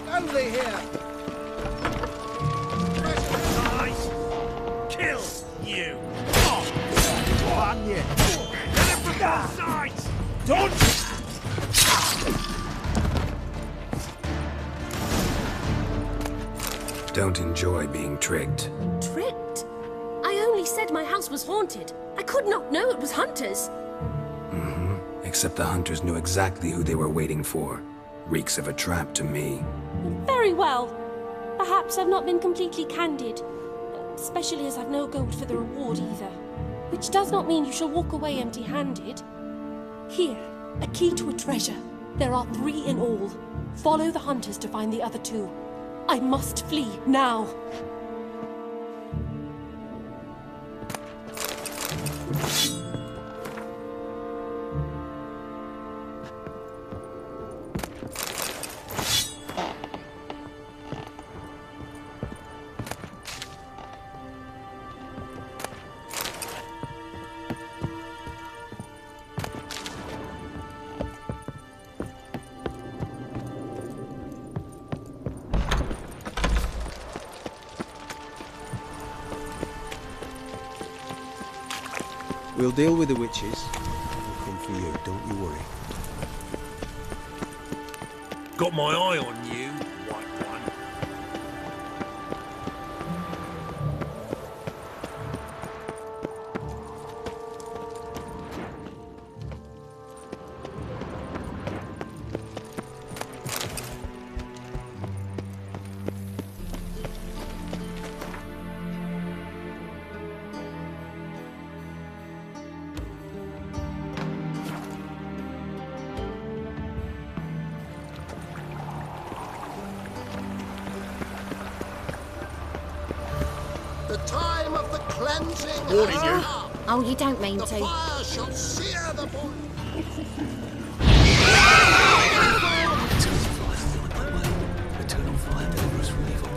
Speaker 4: Only here.
Speaker 7: Kill you! On you! Get him from both sides! Don't!
Speaker 1: Don't enjoy being tricked.
Speaker 10: Tricked? I only said my house was haunted. I could not know it was hunters.
Speaker 1: Except the hunters knew exactly who they were waiting for. Reeks of a trap to me.
Speaker 10: Very well. Perhaps I've not been completely candid. Especially as I've no gold for the reward either. Which does not mean you shall walk away empty-handed. Here, a key to a treasure. There are 3 in all. Follow the hunters to find the other 2. I must flee now.
Speaker 23: We'll deal with the witches. We'll come for you, don't you worry.
Speaker 7: Got my eye on you, white one.
Speaker 14: The time of the cleansing
Speaker 7: Warning
Speaker 14: has
Speaker 7: you.
Speaker 14: come.
Speaker 16: Oh, you don't mean
Speaker 14: The
Speaker 16: to.
Speaker 14: fire shall sear the boy.
Speaker 1: Eternal fire delivers from evil.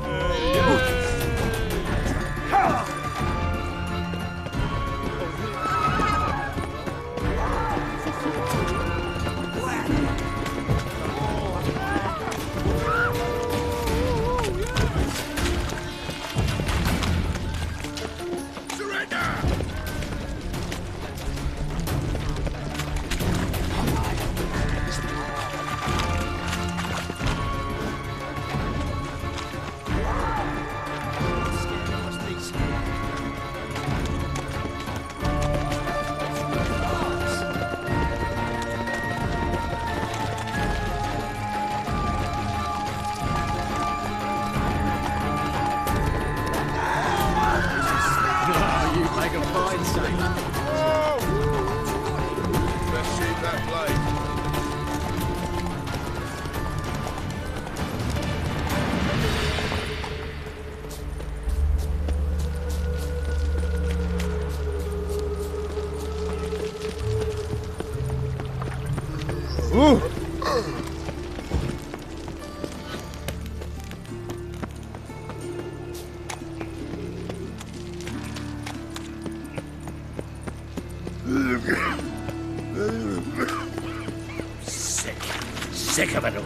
Speaker 7: Sick of it all.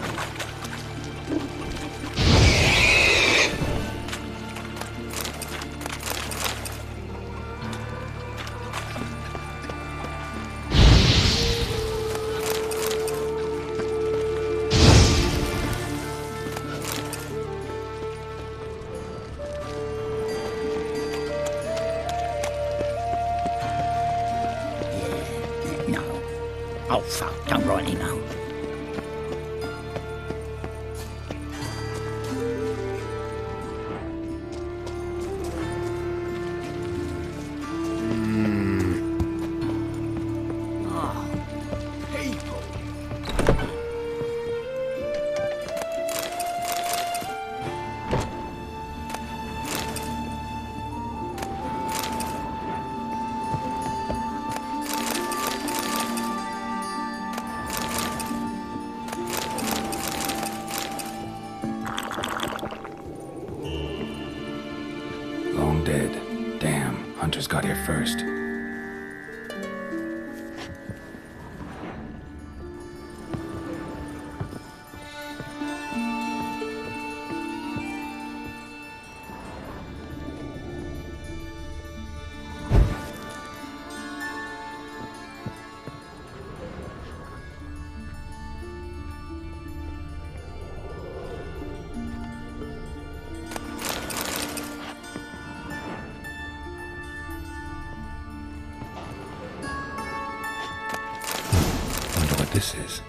Speaker 6: fuck, don't rightly know.
Speaker 1: Long dead. Damn, Hunters got here first. Wonder what this is.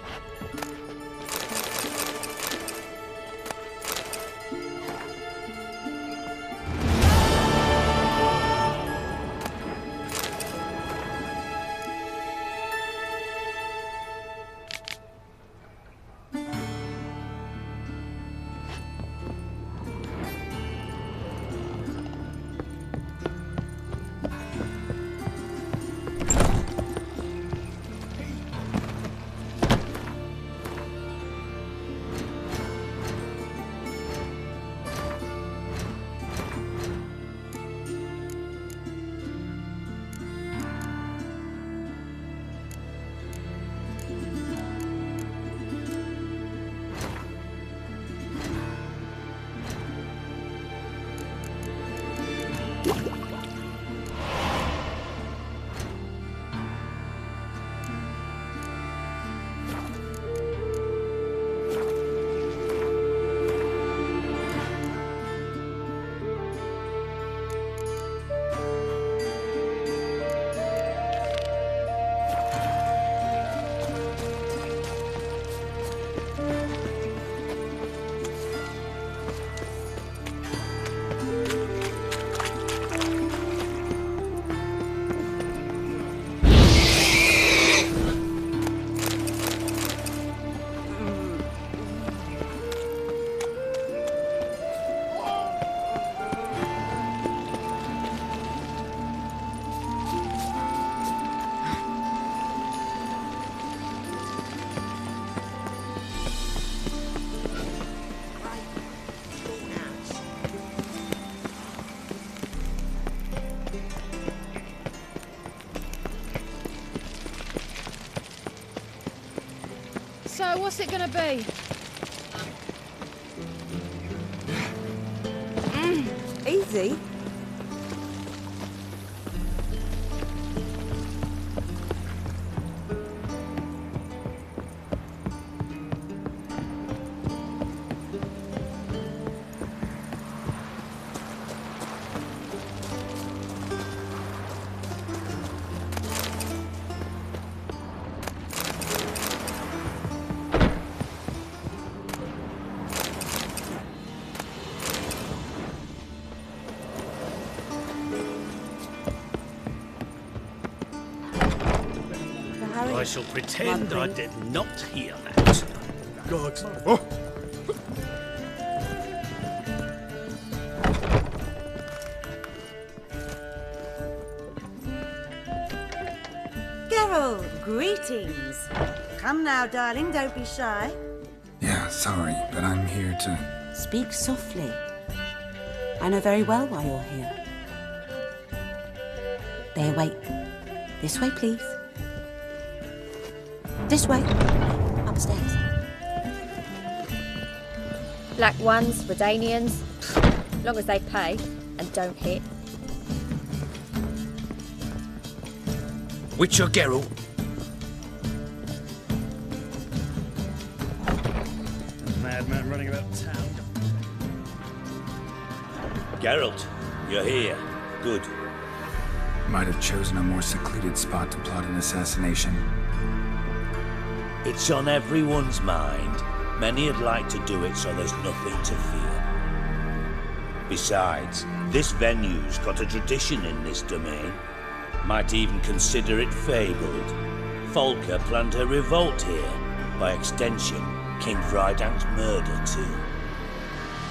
Speaker 12: So, what's it gonna be?
Speaker 8: Easy.
Speaker 19: I shall pretend I did not hear that.
Speaker 18: God. Oh.
Speaker 15: Geralt, greetings. Come now, darling, don't be shy.
Speaker 1: Yeah, sorry, but I'm here to...
Speaker 15: Speak softly. I know very well why you're here. There, wait. This way, please. This way. Upstairs.
Speaker 12: Black ones, Redanians, long as they pay and don't hit.
Speaker 19: Witcher Geralt. Madman running about town. Geralt, you're here. Good.
Speaker 1: Might have chosen a more secluded spot to plot an assassination.
Speaker 5: It's on everyone's mind. Many would like to do it, so there's nothing to fear. Besides, this venue's got a tradition in this domain. Might even consider it fabled. Folker planned a revolt here. By extension, King Vrydank's murder too.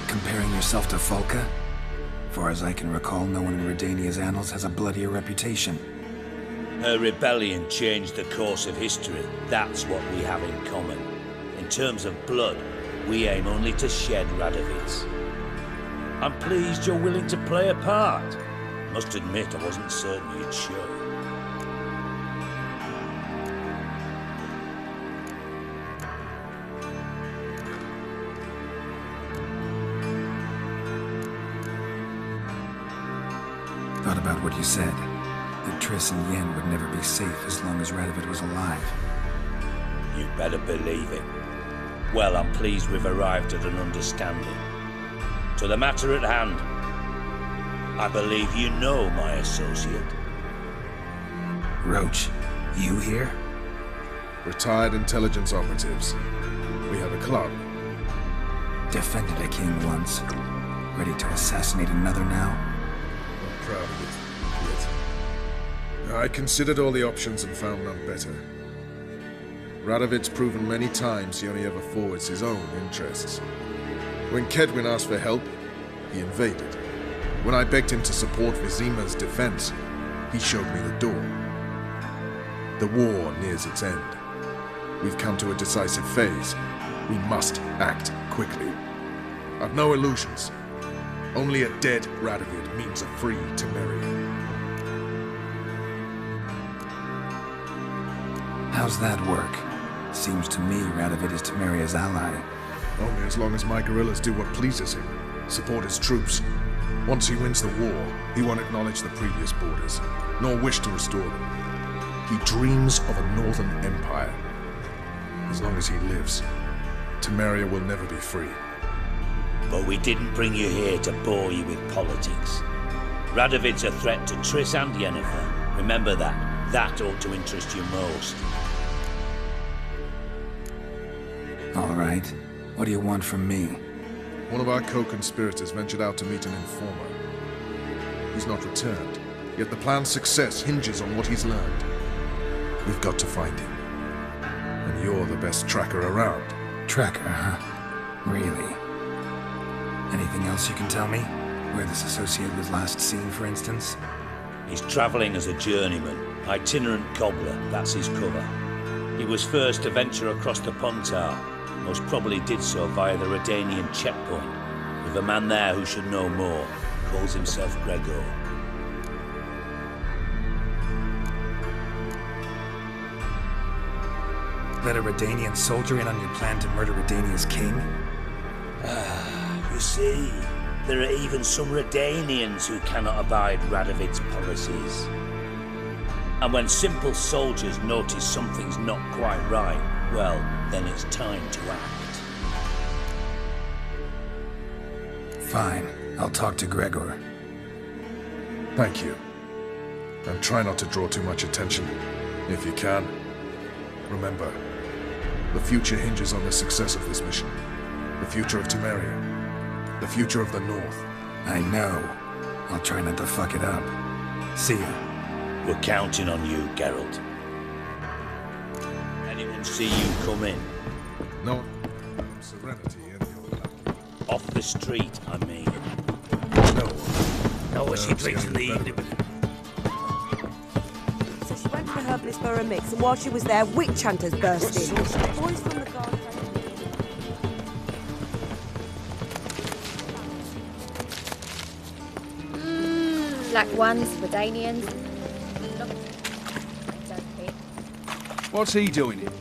Speaker 1: Comparing yourself to Folka? Far as I can recall, no one in Redania's annals has a bloodier reputation.
Speaker 5: Her rebellion changed the course of history. That's what we have in common. In terms of blood, we aim only to shed Radovids. I'm pleased you're willing to play a part. Must admit, I wasn't certain you'd show.
Speaker 1: Thought about what you said. That Triss and Yen would never be safe as long as Radovid was alive.
Speaker 5: You better believe it. Well, I'm pleased we've arrived at an understanding. To the matter at hand, I believe you know my associate.
Speaker 1: Roach, you here?
Speaker 6: Retired intelligence operatives. We have a club.
Speaker 1: Defended a king once. Ready to assassinate another now?
Speaker 6: Not proud of it, yet. I considered all the options and found none better. Radovid's proven many times he only ever forwards his own interests. When Kedwin asked for help, he invaded. When I begged him to support Vizima's defense, he showed me the door. The war nears its end. We've come to a decisive phase. We must act quickly. I've no illusions. Only a dead Radovid means a free Temeria.
Speaker 1: How's that work? Seems to me Radovid is Temeria's ally.
Speaker 6: Only as long as my guerrillas do what pleases him. Support his troops. Once he wins the war, he won't acknowledge the previous borders, nor wish to restore them. He dreams of a northern empire. As long as he lives, Temeria will never be free.
Speaker 5: But we didn't bring you here to bore you with politics. Radovid's a threat to Triss and Yennefer. Remember that. That ought to interest you most.
Speaker 1: All right. What do you want from me?
Speaker 6: One of our co-conspirators ventured out to meet an informer. He's not returned, yet the plan's success hinges on what he's learned. We've got to find him. And you're the best tracker around.
Speaker 1: Tracker, huh? Really? Anything else you can tell me? Where this associate was last seen, for instance?
Speaker 5: He's travelling as a journeyman. Itinerant cobbler, that's his cover. He was first to venture across the Pontar. Most probably did so via the Redanian checkpoint, with a man there who should know more. Calls himself Gregor.
Speaker 1: Let a Redanian soldier in on your plan to murder Redania's king?
Speaker 5: You see, there are even some Redanians who cannot abide Radovid's policies. And when simple soldiers notice something's not quite right, well, then it's time to act.
Speaker 1: Fine. I'll talk to Gregor.
Speaker 6: Thank you. And try not to draw too much attention, if you can. Remember, the future hinges on the success of this mission. The future of Temeria. The future of the North.
Speaker 1: I know. I'll try not to fuck it up. See ya.
Speaker 5: We're counting on you, Geralt. Anyone see you come in?
Speaker 6: No. Serenity in
Speaker 5: Off the street, I mean.
Speaker 14: No, what she drinks in the evening.
Speaker 8: So she went to the herbalist for a mix, and while she was there, witch hunters burst in. Boys from the guard.
Speaker 16: Black ones, Redanians.
Speaker 14: What's he doing here?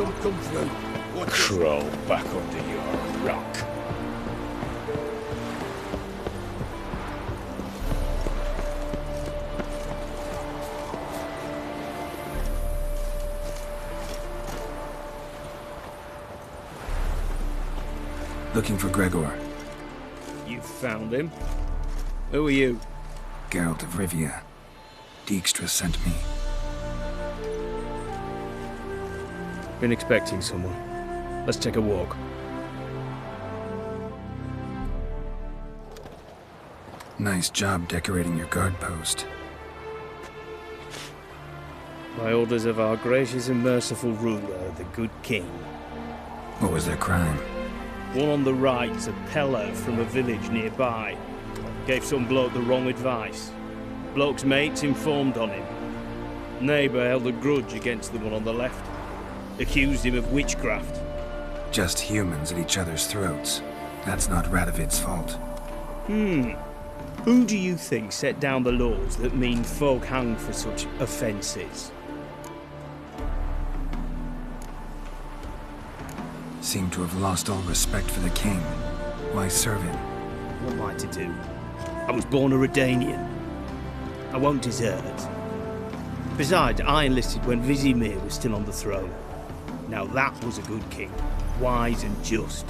Speaker 14: Come through. Watch this.
Speaker 11: Crawl back under your rock.
Speaker 1: Looking for Gregor.
Speaker 11: You found him? Who are you?
Speaker 1: Geralt of Rivia. Dijkstra sent me.
Speaker 11: Been expecting someone. Let's take a walk.
Speaker 1: Nice job decorating your guard post.
Speaker 11: By orders of our gracious and merciful ruler, the good king.
Speaker 1: What was their crime?
Speaker 11: One on the right's a peller from a village nearby. Gave some bloke the wrong advice. Bloke's mates informed on him. Neighbour held a grudge against the one on the left. Accused him of witchcraft.
Speaker 1: Just humans at each other's throats. That's not Radovid's fault.
Speaker 11: Who do you think set down the laws that mean folk hang for such offences?
Speaker 1: Seem to have lost all respect for the king. Why serve him?
Speaker 11: What am I to do? I was born a Redanian. I won't desert. Besides, I enlisted when Vizimir was still on the throne. Now that was a good king. Wise and just.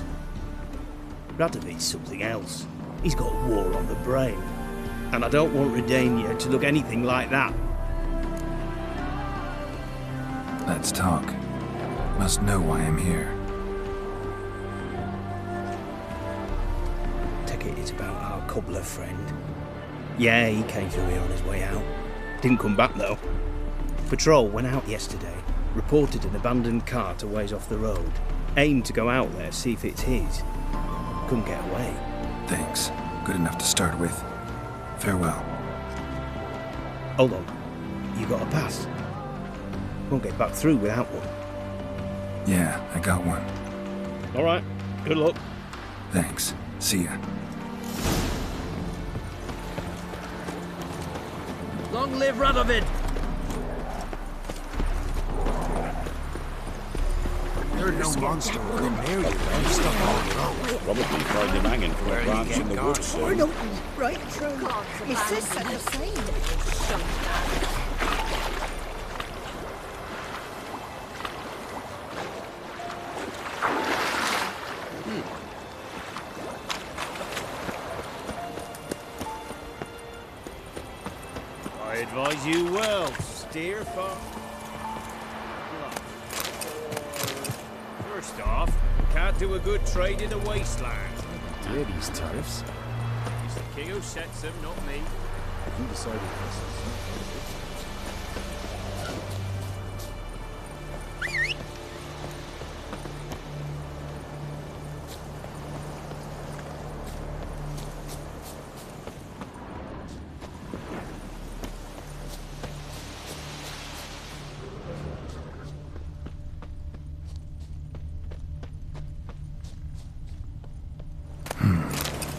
Speaker 11: Radovid's something else. He's got war on the brain. And I don't want Redania to look anything like that.
Speaker 1: Let's talk. Must know why I'm here.
Speaker 11: Take it it's about our cobbler friend. Yeah, he came through here on his way out. Didn't come back though. Patrol went out yesterday. Reported an abandoned cart a ways off the road. Aimed to go out there, see if it's his. Couldn't get away.
Speaker 1: Thanks. Good enough to start with. Farewell.
Speaker 11: Hold on. You got a pass? Won't get back through without one.
Speaker 1: Yeah, I got one.
Speaker 11: All right. Good luck.
Speaker 1: Thanks. See ya.
Speaker 7: Long live Radovid!
Speaker 23: You're no monster will come near you, man. Stuff all your own.
Speaker 19: Probably find him hanging from a branch in the woods soon.
Speaker 16: No, right through. My sister the same.
Speaker 11: I advise you well. Steer far. First off, can't do a good trade in the wasteland.
Speaker 2: Dear these tariffs.
Speaker 11: It's the king who sets them, not me.
Speaker 2: You decided this.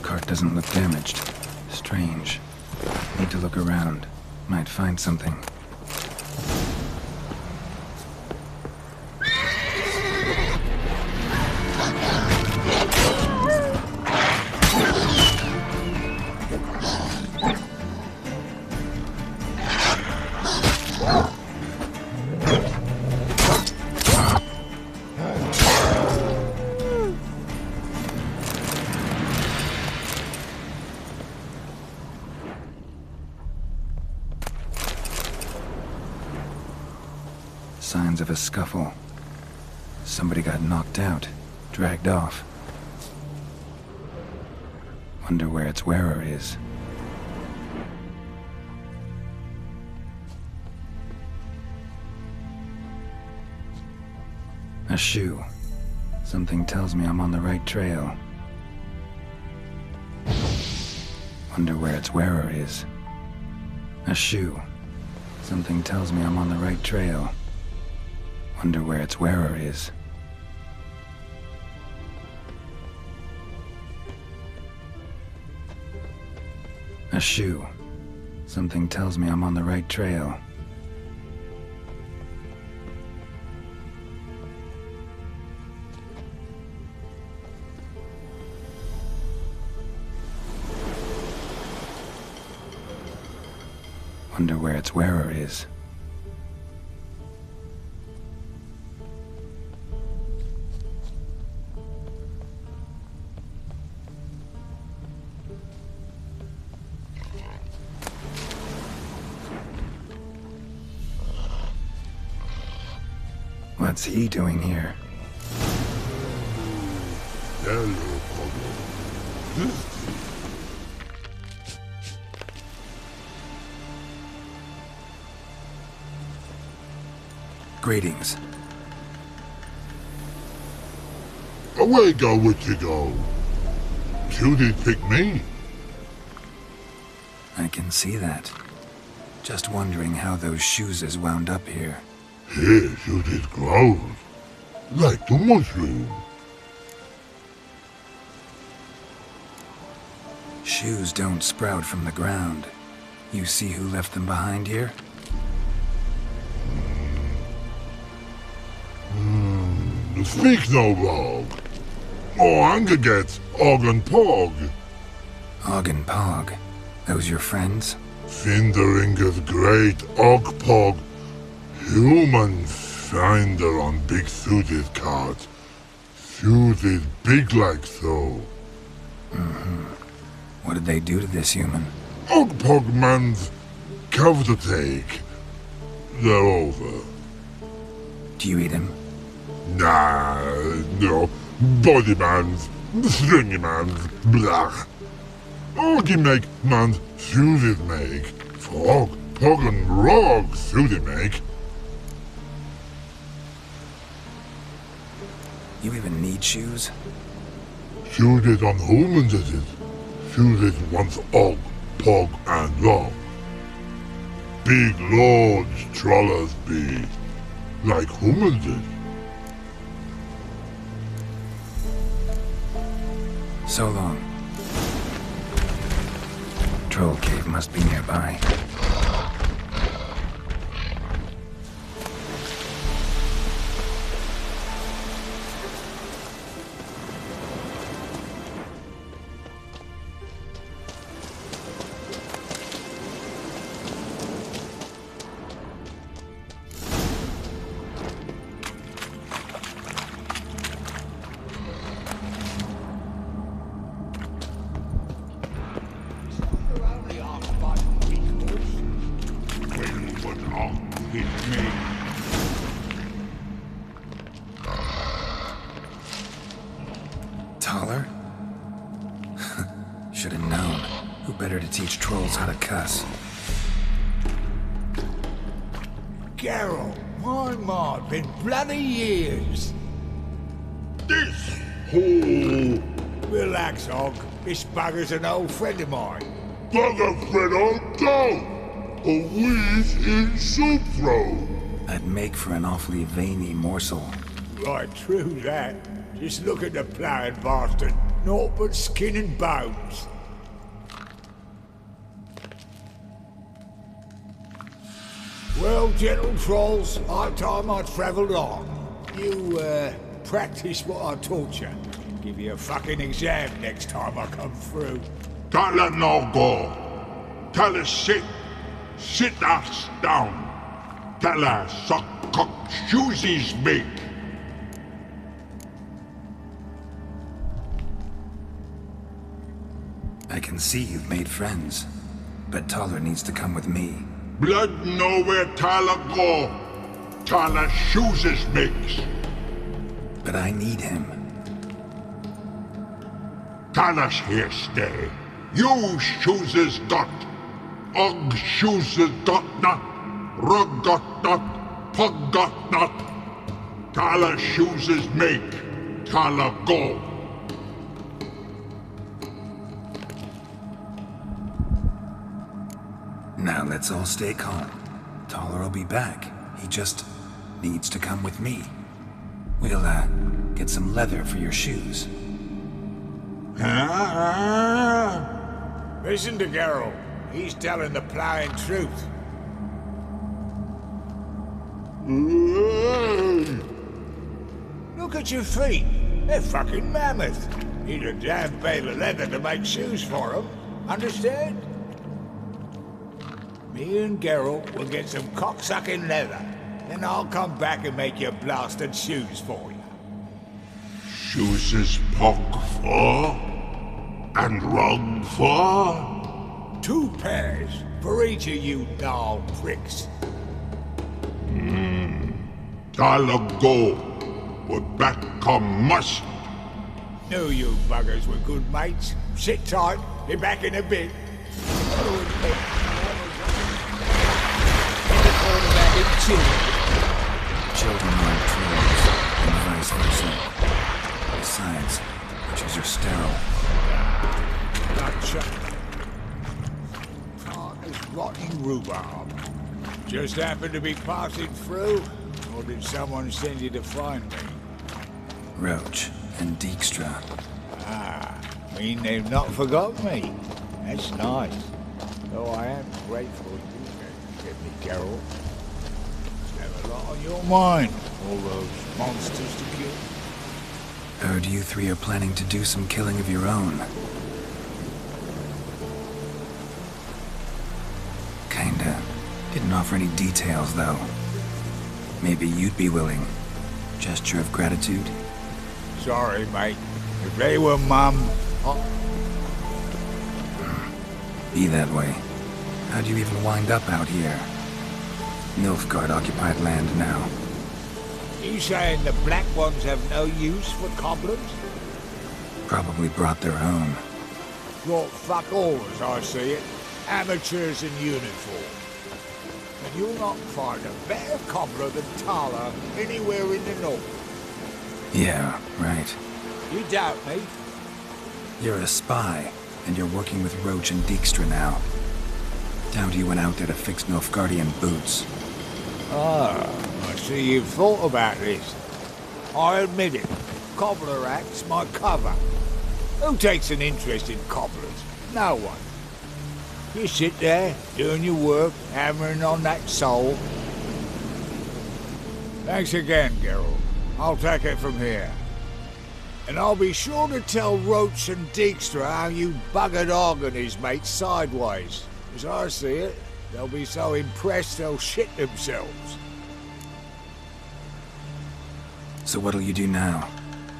Speaker 1: Cart doesn't look damaged. Strange. Need to look around. Might find something. Signs of a scuffle. Somebody got knocked out, dragged off. Wonder where its wearer is. A shoe. Something tells me I'm on the right trail. Wonder where its wearer is. A shoe. Something tells me I'm on the right trail. Wonder where its wearer is. A shoe. Something tells me I'm on the right trail. Wonder where its wearer is. What's he doing here? Greetings.
Speaker 18: Away go with you go. You did pick me.
Speaker 1: I can see that. Just wondering how those shoes wound up here.
Speaker 18: Here you did grow. Like the mushroom.
Speaker 1: Shoes don't sprout from the ground. You see who left them behind here?
Speaker 18: Speak no wrong. Oh, anger gets Og and Pog.
Speaker 1: Og and Pog? Those your friends?
Speaker 18: Finderinger's great Og Pog. Human finder on big suited cart. Suited big like so.
Speaker 1: Mm-hmm. What did they do to this human?
Speaker 18: Og Pog man's cover to take. They're over.
Speaker 1: Do you eat him?
Speaker 18: Nah, no. Body man's, stringy man's, blah. Oggy make man's suited make. Frog, Pog and Rog suited make.
Speaker 1: You even need shoes?
Speaker 18: Suited on humans it is. Suited once Og, Pog and Rog. Big lords trollers be. Like humans is.
Speaker 1: So long. Troll cave must be nearby. Taller? Should have known. Who better to teach trolls how to cuss?
Speaker 7: Geralt, my mod, been bloody years.
Speaker 18: This hole.
Speaker 7: Relax, Og. This bugger's an old friend of mine.
Speaker 18: Bugger friend on go. A wheeze in soup throw.
Speaker 1: That'd make for an awfully veiny morsel.
Speaker 7: Right, true that. Just look at the ploughing bastard. Naught but skin and bones. Well, gentle trolls, high time I travelled on. You, practice what I taught you. Give you a fucking exam next time I come through.
Speaker 18: Can't let no go. Tell her sit. Sit us down. Tell her suck cock shoesies make.
Speaker 1: I can see you've made friends, but Taller needs to come with me.
Speaker 18: Blood know where Tyler go. Tyler shoesies makes.
Speaker 1: But I need him.
Speaker 18: Tyler's here stay. You shoesies got. Og shoesies got not. Rug got not. Pug got not. Tyler shoesies make. Tyler go.
Speaker 1: Now let's all stay calm. Taller will be back. He just needs to come with me. We'll, get some leather for your shoes.
Speaker 7: Listen to Geralt. He's telling the ploughing truth. Look at your feet. They're fucking mammoth. Need a damn bale of leather to make shoes for them. Understand? Me and Geralt will get some cocksucking leather. Then I'll come back and make your blasted shoes for you.
Speaker 18: Shoes is pock for? And rug for?
Speaker 7: 2 pairs for each of you darn pricks.
Speaker 18: I'll go, but back come must.
Speaker 7: Knew you buggers were good mates. Sit tight, be back in a bit.
Speaker 1: Children aren't trolls, and vice versa. Besides, witches are sterile.
Speaker 7: Gotcha. This rotting rhubarb. Just happened to be passing through, or did someone send you to find me?
Speaker 1: Roach and Dijkstra.
Speaker 7: Ah, mean they've not forgotten me. That's nice. Though I am grateful you gave me Geralt. You have a lot on your mind, all those monsters to kill.
Speaker 1: Heard you 3 are planning to do some killing of your own. Kinda. Didn't offer any details, though. Maybe you'd be willing. Gesture of gratitude?
Speaker 7: Sorry, mate. If they were Mum...
Speaker 1: Be that way. How'd you even wind up out here? Nilfgaard occupied land now.
Speaker 7: You saying the Black Ones have no use for cobblers?
Speaker 1: Probably brought their own.
Speaker 7: Brought fuck all, as I see it. Amateurs in uniform. And you'll not find a better cobbler than Tala anywhere in the north.
Speaker 1: Yeah, right.
Speaker 7: You doubt me?
Speaker 1: You're a spy, and you're working with Roach and Dijkstra now. Doubt you went out there to fix Nilfgaardian boots.
Speaker 7: Ah, I see you've thought about this. I admit it. Cobbler act's my cover. Who takes an interest in cobblers? No one. You sit there, doing your work, hammering on that soul. Thanks again, Geralt. I'll take it from here. And I'll be sure to tell Roach and Dijkstra how you buggered Og and his mates sideways. As I see it, they'll be so impressed they'll shit themselves.
Speaker 1: So what'll you do now?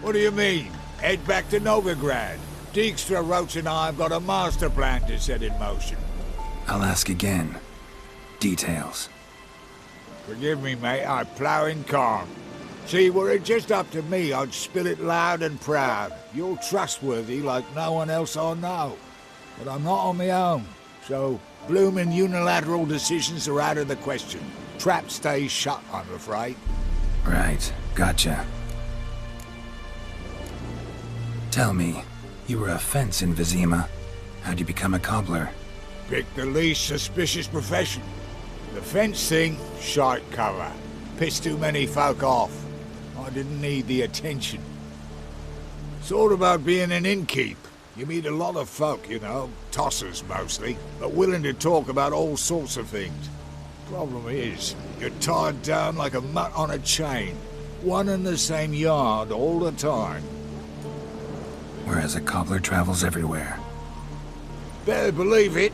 Speaker 7: What do you mean? Head back to Novigrad. Dijkstra, Roach and I have got a master plan to set in motion.
Speaker 1: I'll ask again. Details.
Speaker 7: Forgive me, mate, I plough in calm. See, were it just up to me, I'd spill it loud and proud. You're trustworthy like no one else I know. But I'm not on my own, so bloomin' unilateral decisions are out of the question. Trap stays shut, I'm afraid.
Speaker 1: Right, gotcha. Tell me, you were a fence in Vizima. How'd you become a cobbler?
Speaker 7: Pick the least suspicious profession. The fence thing, shite cover. Pissed too many folk off. I didn't need the attention. Sort about being an innkeep. You meet a lot of folk, you know, tossers mostly, but willing to talk about all sorts of things. Problem is, you're tied down like a mutt on a chain. One and the same yard all the time.
Speaker 1: Whereas a cobbler travels everywhere.
Speaker 7: Better believe it.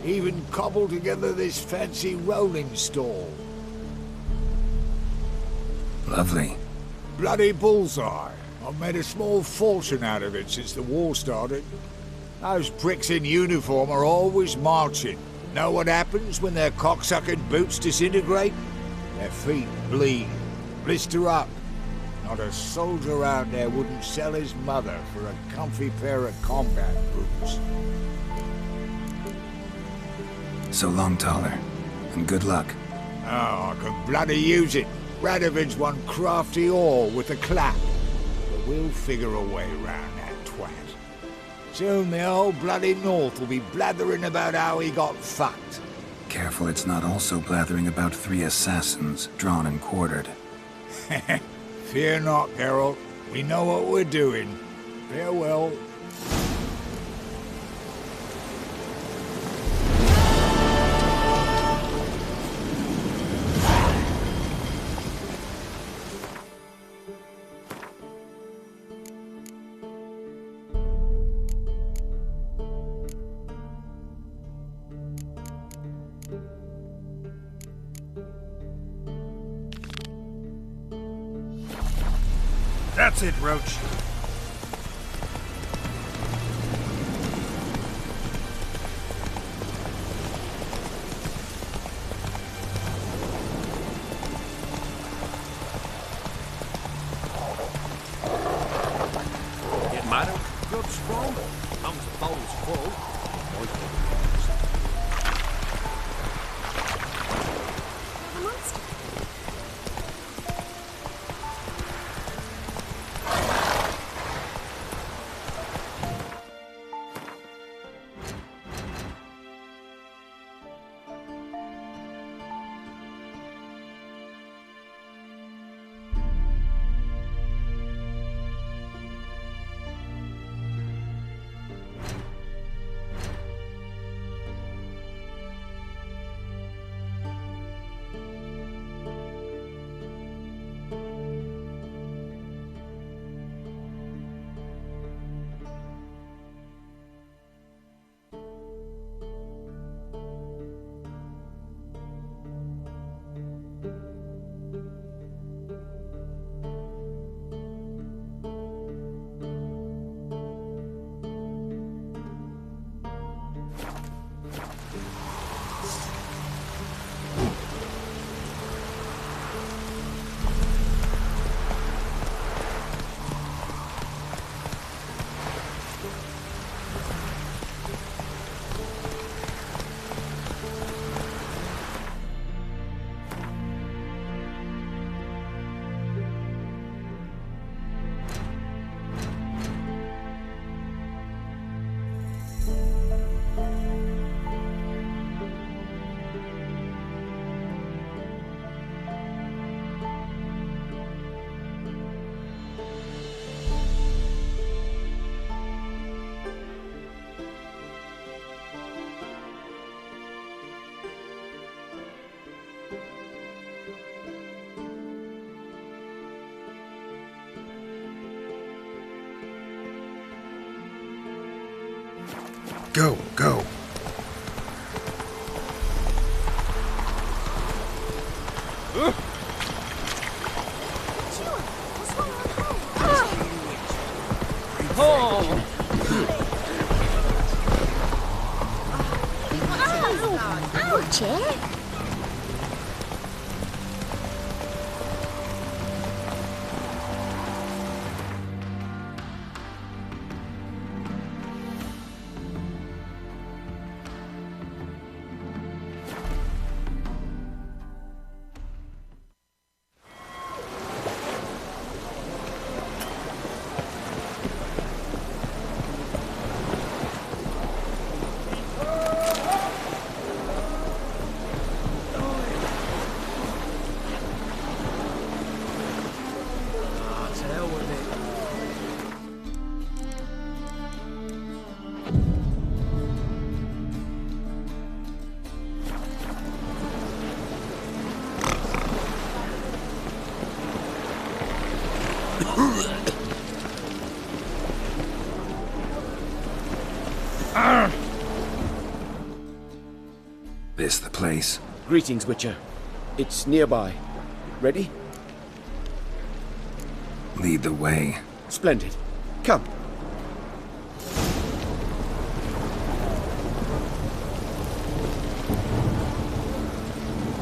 Speaker 7: Even cobbled together this fancy rolling stall.
Speaker 1: Lovely.
Speaker 7: Bloody bullseye. I've made a small fortune out of it since the war started. Those pricks in uniform are always marching. Know what happens when their cocksucking boots disintegrate? Their feet bleed, blister up. Not a soldier around there wouldn't sell his mother for a comfy pair of combat boots.
Speaker 1: So long, Taller, and good luck.
Speaker 7: Oh, I can bloody use it. Radovid's one crafty ore with a clap. But we'll figure a way around that twat. Soon the whole bloody North will be blathering about how he got fucked.
Speaker 1: Careful it's not also blathering about 3 assassins, drawn and quartered.
Speaker 7: Fear not, Geralt. We know what we're doing. Farewell.
Speaker 3: That's it, Roach.
Speaker 19: Get matter? Good strong. Comes the bowl's full.
Speaker 6: Go, go.
Speaker 16: Ouch, eh?
Speaker 1: This the place?
Speaker 2: Greetings, Witcher. It's nearby. Ready?
Speaker 1: Lead the way.
Speaker 2: Splendid. Come.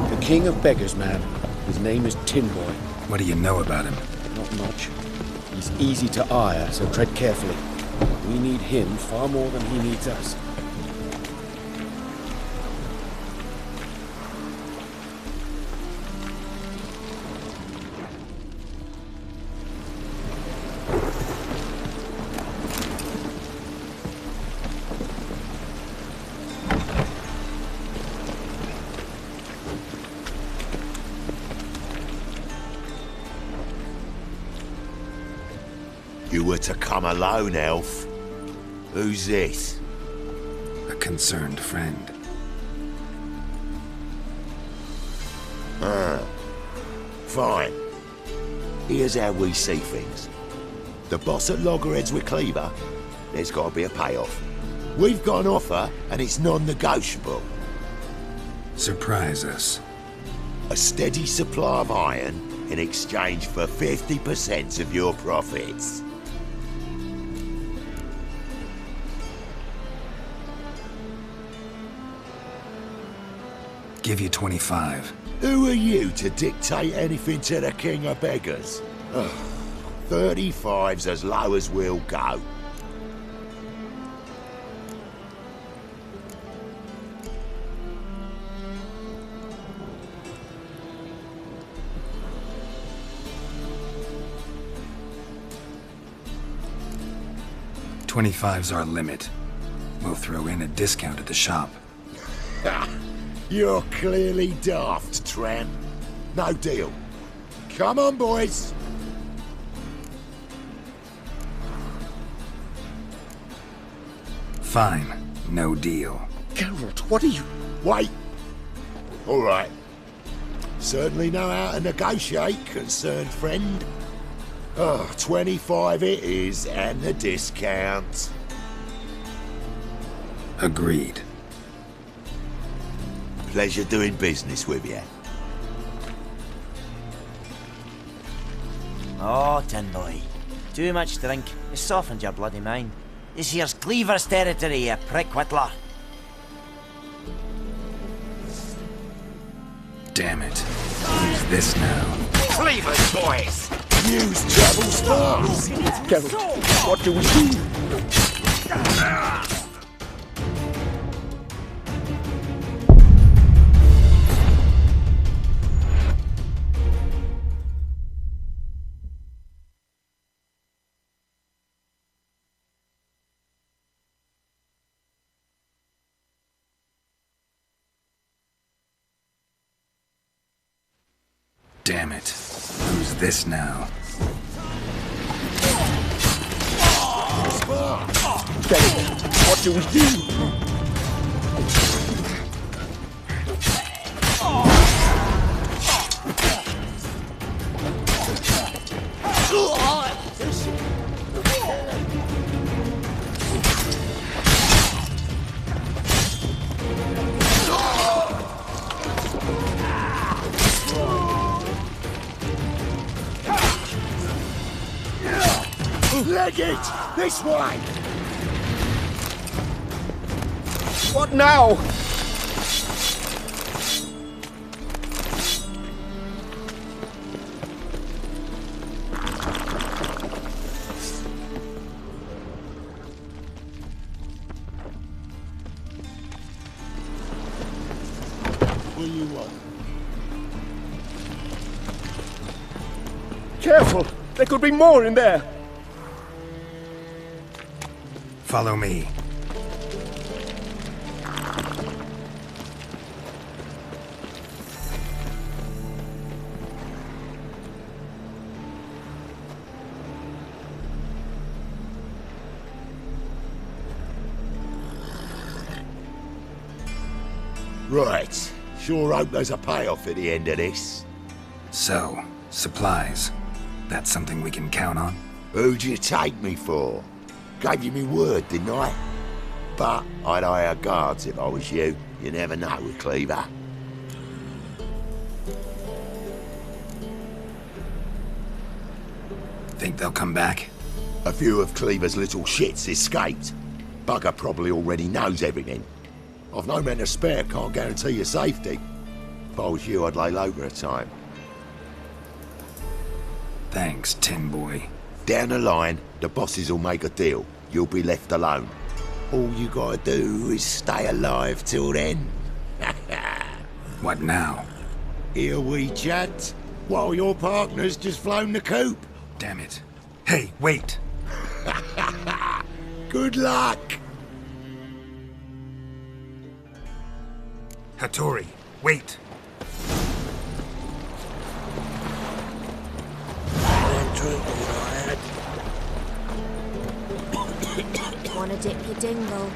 Speaker 2: The King of Beggars, man. His name is Tin Boy.
Speaker 1: What do you know about him?
Speaker 2: Not much. He's easy to ire, so tread carefully. We need him far more than he needs us.
Speaker 20: You were to come alone, elf. Who's this?
Speaker 1: A concerned friend.
Speaker 20: Ah. Fine. Here's how we see things. The boss at Loggerheads with Cleaver, there's got to be a payoff. We've got an offer, and it's non-negotiable.
Speaker 1: Surprise us.
Speaker 20: A steady supply of iron in exchange for 50% of your profits.
Speaker 1: Give you 25.
Speaker 20: Who are you to dictate anything to the king of beggars? Ugh, 35's as low as we'll go.
Speaker 1: $25's our limit. We'll throw in a discount at the shop.
Speaker 20: Ha! You're clearly daft, tramp. No deal. Come on, boys.
Speaker 1: Fine. No deal.
Speaker 20: Geralt, what are you... Wait. All right. Certainly know how to negotiate, concerned friend. 25 it is, and the discount.
Speaker 1: Agreed.
Speaker 20: Pleasure doing business with you.
Speaker 3: Oh, Tin Boy. Too much drink. You softened your bloody mind. This here's Cleaver's territory, you prick whittler.
Speaker 1: Damn it. Who's this now?
Speaker 20: Cleaver's boys! Use double stars! Geralt, what do we do?
Speaker 1: Damn it. Who's this now?
Speaker 20: What do we do? Leg it! This way!
Speaker 17: What now?
Speaker 20: What do you want?
Speaker 17: Careful! There could be more in there!
Speaker 1: Follow me.
Speaker 20: Right. Sure hope there's a payoff at the end of this.
Speaker 1: So, supplies. That's something we can count on?
Speaker 20: Who'd you take me for? Gave you me word, didn't I? But I'd hire guards if I was you. You never know with Cleaver.
Speaker 1: Think they'll come back?
Speaker 20: A few of Cleaver's little shits escaped. Bugger probably already knows everything. I've no men to spare, can't guarantee your safety. If I was you, I'd lay low for a time.
Speaker 1: Thanks, Tin Boy.
Speaker 20: Down the line, the bosses will make a deal. You'll be left alone. All you gotta do is stay alive till then.
Speaker 1: What now?
Speaker 20: Here we chat, while your partner's just flown the coop.
Speaker 1: Damn it. Hey, wait!
Speaker 20: Good luck!
Speaker 1: Hattori, wait!
Speaker 16: Wanna dip your dingle?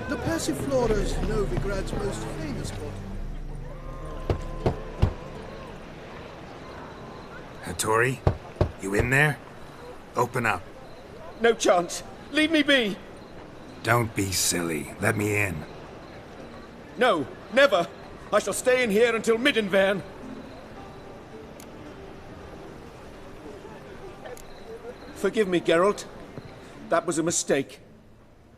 Speaker 14: The Passiflora is Novigrad's most famous spot.
Speaker 1: Hattori, you in there? Open up.
Speaker 17: No chance. Leave me be.
Speaker 1: Don't be silly. Let me in.
Speaker 17: No, never! I shall stay in here until Middenvern. Forgive me, Geralt. That was a mistake.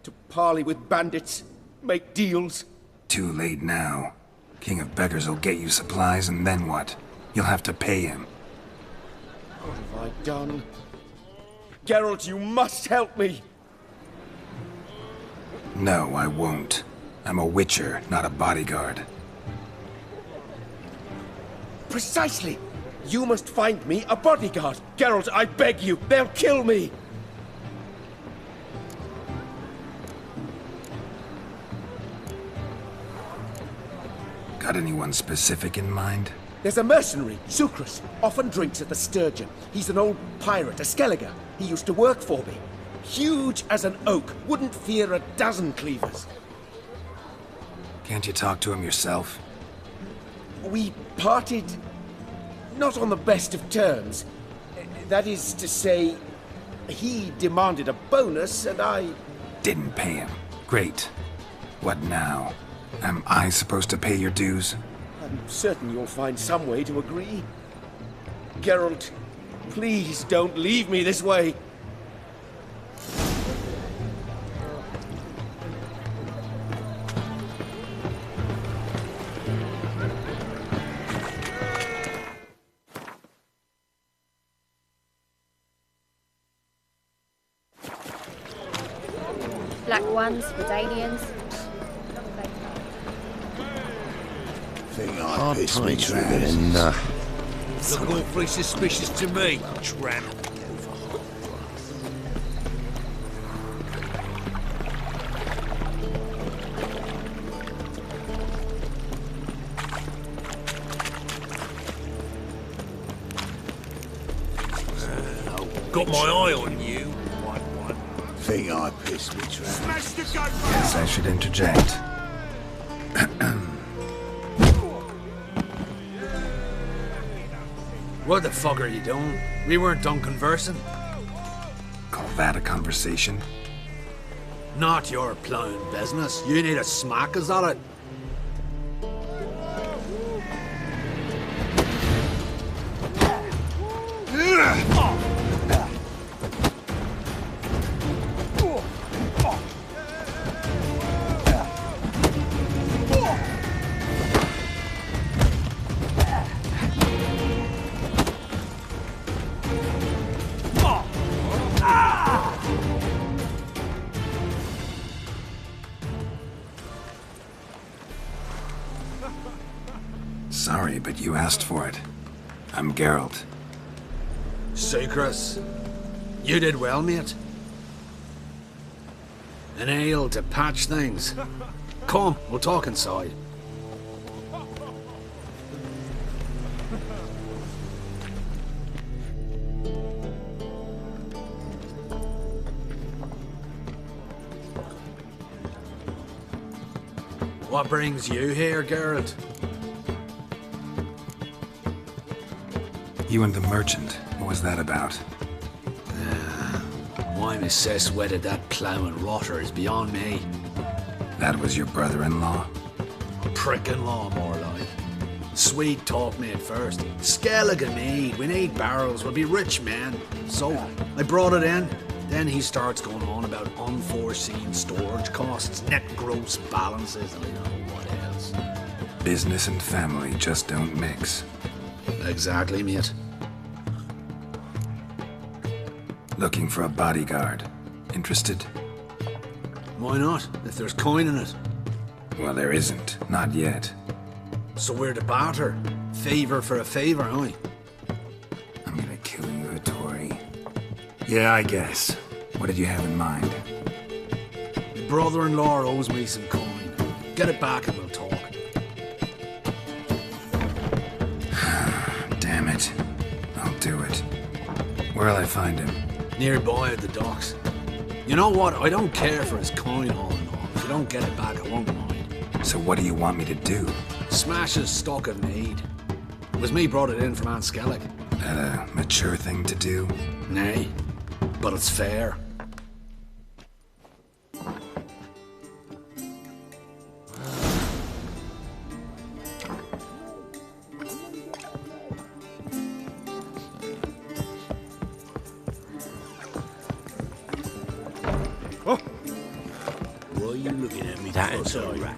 Speaker 17: To parley with bandits, make deals.
Speaker 1: Too late now. King of Beggars will get you supplies, and then what? You'll have to pay him.
Speaker 17: What have I done? Geralt, you must help me!
Speaker 1: No, I won't. I'm a witcher, not a bodyguard.
Speaker 17: Precisely! You must find me a bodyguard. Geralt, I beg you, they'll kill me!
Speaker 1: Got anyone specific in mind?
Speaker 17: There's a mercenary, Sucrus, often drinks at the Sturgeon. He's an old pirate, a Skelliger. He used to work for me. Huge as an oak, wouldn't fear a dozen cleavers.
Speaker 1: Can't you talk to him yourself?
Speaker 17: We parted not on the best of terms. That is to say, he demanded a bonus and I...
Speaker 1: Didn't pay him. Great. What now? Am I supposed to pay your dues?
Speaker 17: I'm certain you'll find some way to agree. Geralt, please don't leave me this way.
Speaker 12: Black ones, Redanians.
Speaker 4: Think I pissed me trousers.
Speaker 14: Look awfully suspicious to me, tramp. Got my eye on you.
Speaker 4: Think I pissed me trousers.
Speaker 1: Guess I should interject.
Speaker 14: What the fuck are you doing? We weren't done conversing.
Speaker 1: Call that a conversation?
Speaker 14: Not your plowing business. You need a smack, is that it?
Speaker 1: Sorry, but you asked for it. I'm Geralt.
Speaker 14: Sucrus, you did well, mate. An ale to patch things. Come, we'll talk inside. What brings you here, Geralt?
Speaker 1: You and the merchant. What was that about?
Speaker 14: Why Miss Cess wedded that ploughing rotter is beyond me.
Speaker 1: That was your brother-in-law?
Speaker 14: Prick-in-law, more like. Sweet talk me at first. Skellig and me, we need barrels, we'll be rich men. So, I brought it in. Then he starts going on about unforeseen storage costs, net gross balances, and you know what else.
Speaker 1: Business and family just don't mix.
Speaker 14: Exactly, mate.
Speaker 1: Looking for a bodyguard. Interested?
Speaker 14: Why not, if there's coin in it?
Speaker 1: Well, there isn't. Not yet.
Speaker 14: So we're to barter. Favour for a favour, aye?
Speaker 1: I'm gonna kill you, Hattori. Yeah, I guess. What did you have in mind?
Speaker 14: My brother-in-law owes me some coin. Get it back and we'll talk.
Speaker 1: Damn it. I'll do it. Where'll I find him?
Speaker 14: Nearby at the docks. You know what? I don't care for his coin all in all. If you don't get it back, I won't mind.
Speaker 1: So what do you want me to do?
Speaker 14: Smash his stock of mead. It was me brought it in from Aunt Skellig.
Speaker 1: That a mature thing to do?
Speaker 14: Nay, but it's fair.
Speaker 11: you looking at me?
Speaker 3: That
Speaker 11: for,
Speaker 3: is
Speaker 11: sorry?
Speaker 3: all right.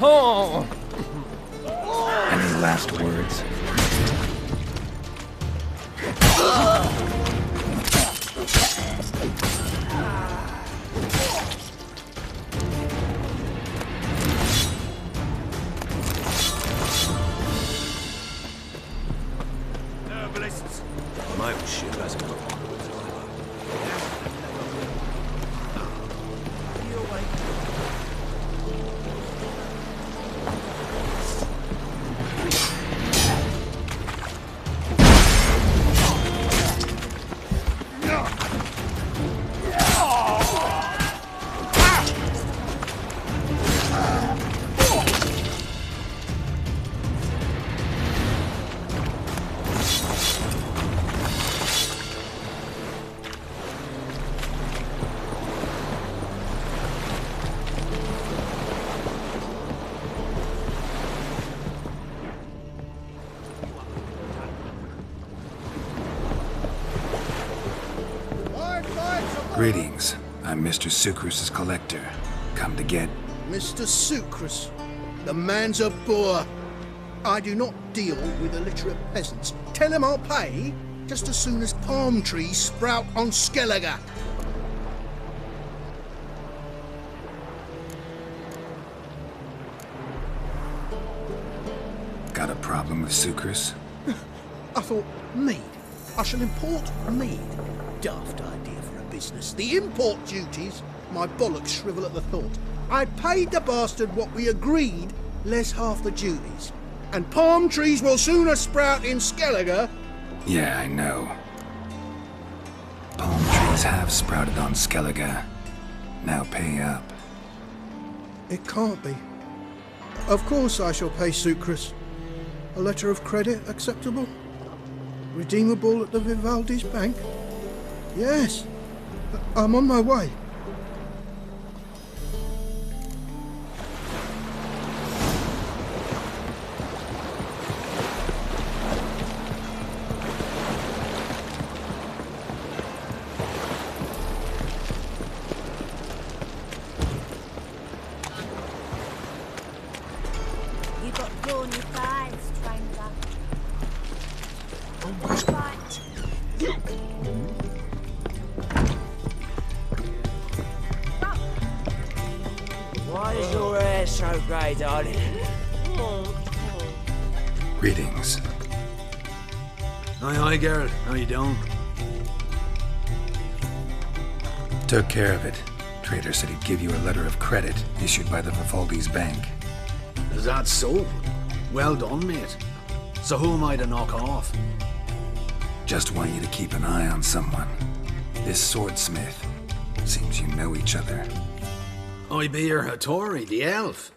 Speaker 1: Oh! Any last words?
Speaker 19: Herbalists. My old ship hasn't got one of us
Speaker 1: Greetings. I'm Mr. Sucrus's collector. Come to get...
Speaker 4: Mr. Sucrus, the man's a boor. I do not deal with illiterate peasants. Tell him I'll pay just as soon as palm trees sprout on Skellige.
Speaker 1: Got a problem with Sucrus?
Speaker 4: I thought, mead. I shall import mead. Daft idea for a business. The import duties, my bollocks shrivel at the thought. I paid the bastard what we agreed, less half the duties. And palm trees will sooner sprout in Skellige.
Speaker 1: Yeah, I know. Palm trees have sprouted on Skellige. Now pay up.
Speaker 4: It can't be. Of course I shall pay Sucrus. A letter of credit acceptable? Redeemable at the Vivaldi's bank? Yes. I'm on my way.
Speaker 16: You got thorny thighs, stranger. Almost right.
Speaker 3: Why is your hair so grey, darling?
Speaker 1: Greetings.
Speaker 14: Aye, Geralt. How you doing?
Speaker 1: Took care of it. Trader said he'd give you a letter of credit issued by the Vivaldi's bank.
Speaker 14: Is that so? Well done, mate. So who am I to knock off?
Speaker 1: Just want you to keep an eye on someone. This swordsmith. Seems you know each other.
Speaker 14: I be your Hattori, the elf.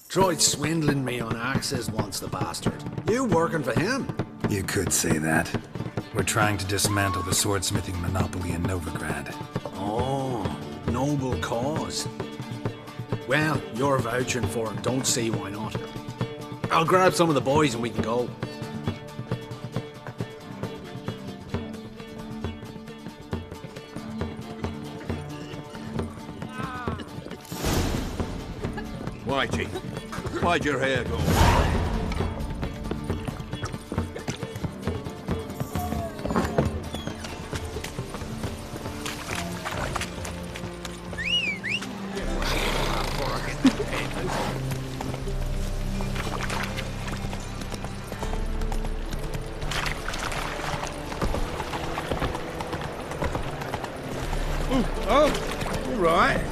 Speaker 14: Tried swindling me on axes once, the bastard. You working for him?
Speaker 1: You could say that. We're trying to dismantle the swordsmithing monopoly in Novigrad.
Speaker 14: Oh, noble cause. Well, you're vouching for it. Don't see why not. I'll grab some of the boys and we can go.
Speaker 19: Whitey, why'd your hair go?
Speaker 4: Oh, all right.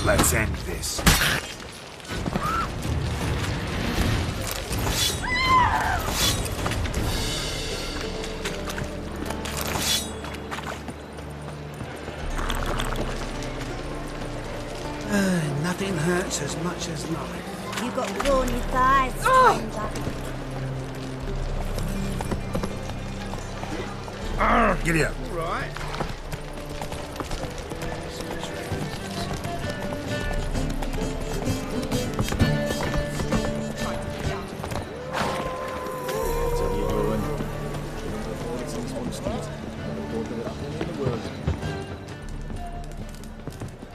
Speaker 1: Let's end this.
Speaker 14: Nothing hurts as much as life.
Speaker 15: You got thorny thighs, stranger.
Speaker 1: Giddy up.
Speaker 14: Right.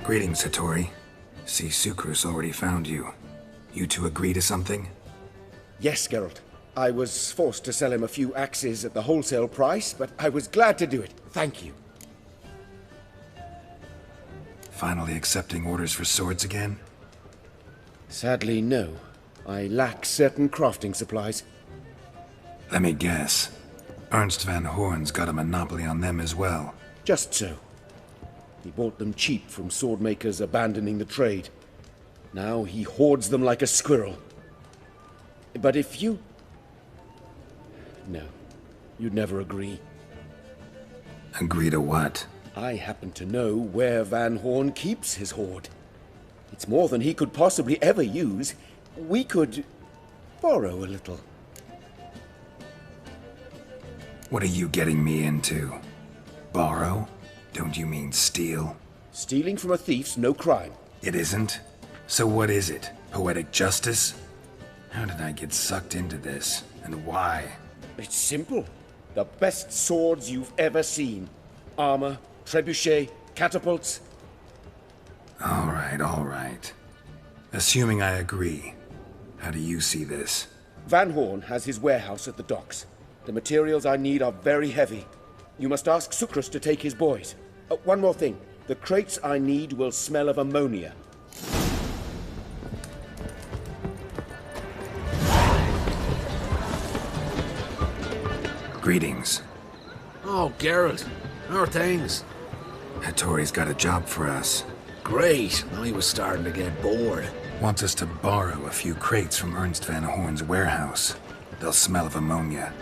Speaker 1: Greetings, Hattori. See, Sukrus already found you. You two agree to something?
Speaker 17: Yes, Geralt. I was forced to sell him a few axes at the wholesale price, but I was glad to do it. Thank you.
Speaker 1: Finally accepting orders for swords again?
Speaker 17: Sadly, no. I lack certain crafting supplies.
Speaker 1: Let me guess. Ernst van Horn's got a monopoly on them as well.
Speaker 17: Just so. He bought them cheap from sword makers abandoning the trade. Now he hoards them like a squirrel. But if you... No, you'd never agree.
Speaker 1: Agree to what?
Speaker 17: I happen to know where Van Horn keeps his hoard. It's more than he could possibly ever use. We could borrow a little.
Speaker 1: What are you getting me into? Borrow? Don't you mean steal?
Speaker 17: Stealing from a thief's no crime.
Speaker 1: It isn't? So what is it? Poetic justice? How did I get sucked into this? And why?
Speaker 17: It's simple. The best swords you've ever seen. Armor, trebuchet, catapults.
Speaker 1: All right. Assuming I agree, how do you see this?
Speaker 17: Van Horn has his warehouse at the docks. The materials I need are very heavy. You must ask Sukrus to take his boys. One more thing. The crates I need will smell of ammonia.
Speaker 1: Greetings.
Speaker 14: Oh, Geralt. How are things?
Speaker 1: Hattori's got a job for us.
Speaker 14: Great. I was starting to get bored.
Speaker 1: Wants us to borrow a few crates from Ernst van Horn's warehouse. They'll smell of ammonia.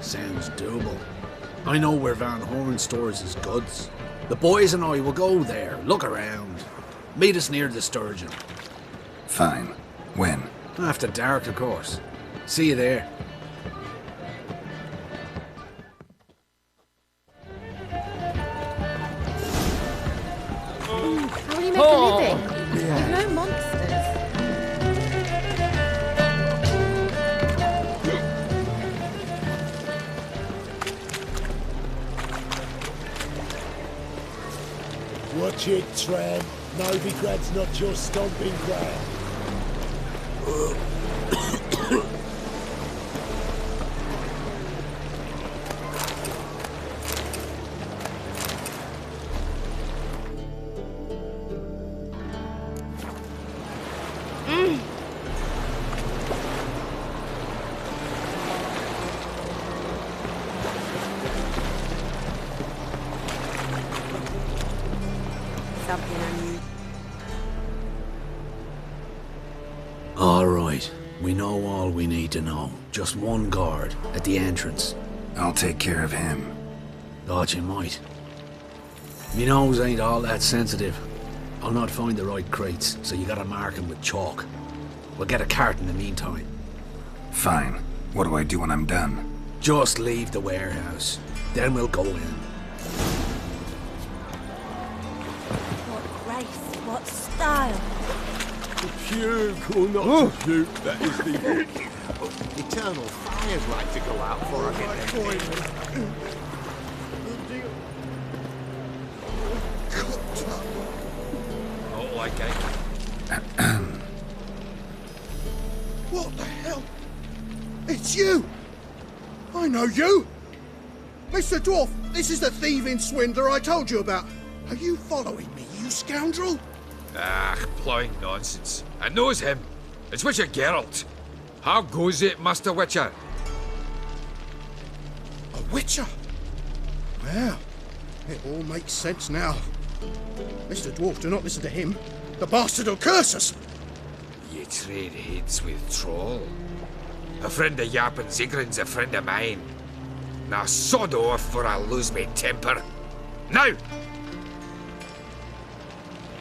Speaker 14: Sounds doable. I know where Van Horn stores his goods. The boys and I will go there, look around. Meet us near the Sturgeon.
Speaker 1: Fine. When?
Speaker 14: After dark, of course. See you there.
Speaker 12: How do you make a living? With no monsters.
Speaker 13: Watch it, tramp. Novigrad's not your stomping ground.
Speaker 8: Something I need.
Speaker 14: All right. We know all we need to know. Just one guard at the entrance.
Speaker 1: I'll take care of him.
Speaker 14: Thought you might. Me nose ain't all that sensitive. I'll not find the right crates, so you gotta mark 'em with chalk. We'll get a cart in the meantime.
Speaker 1: Fine. What do I do when I'm done?
Speaker 14: Just leave the warehouse. Then we'll go in.
Speaker 15: What grace, what style.
Speaker 20: Pure not to shoot, that is the eternal fires like to go out for I get them.
Speaker 19: Not like it.
Speaker 4: What the hell? It's you! I know you! Mr. Dwarf, this is the thieving swindler I told you about. Are you following me, you scoundrel?
Speaker 19: Ah, plowing nonsense. I knows him. It's Witcher Geralt. How goes it, Master Witcher?
Speaker 4: A witcher? Well, it all makes sense now. Mr. Dwarf, do not listen to him. The bastard will curse us.
Speaker 19: Ye trade heads with Troll. A friend of Yap and Zigrin's a friend of mine. Now sod off or I'll lose my temper. Now!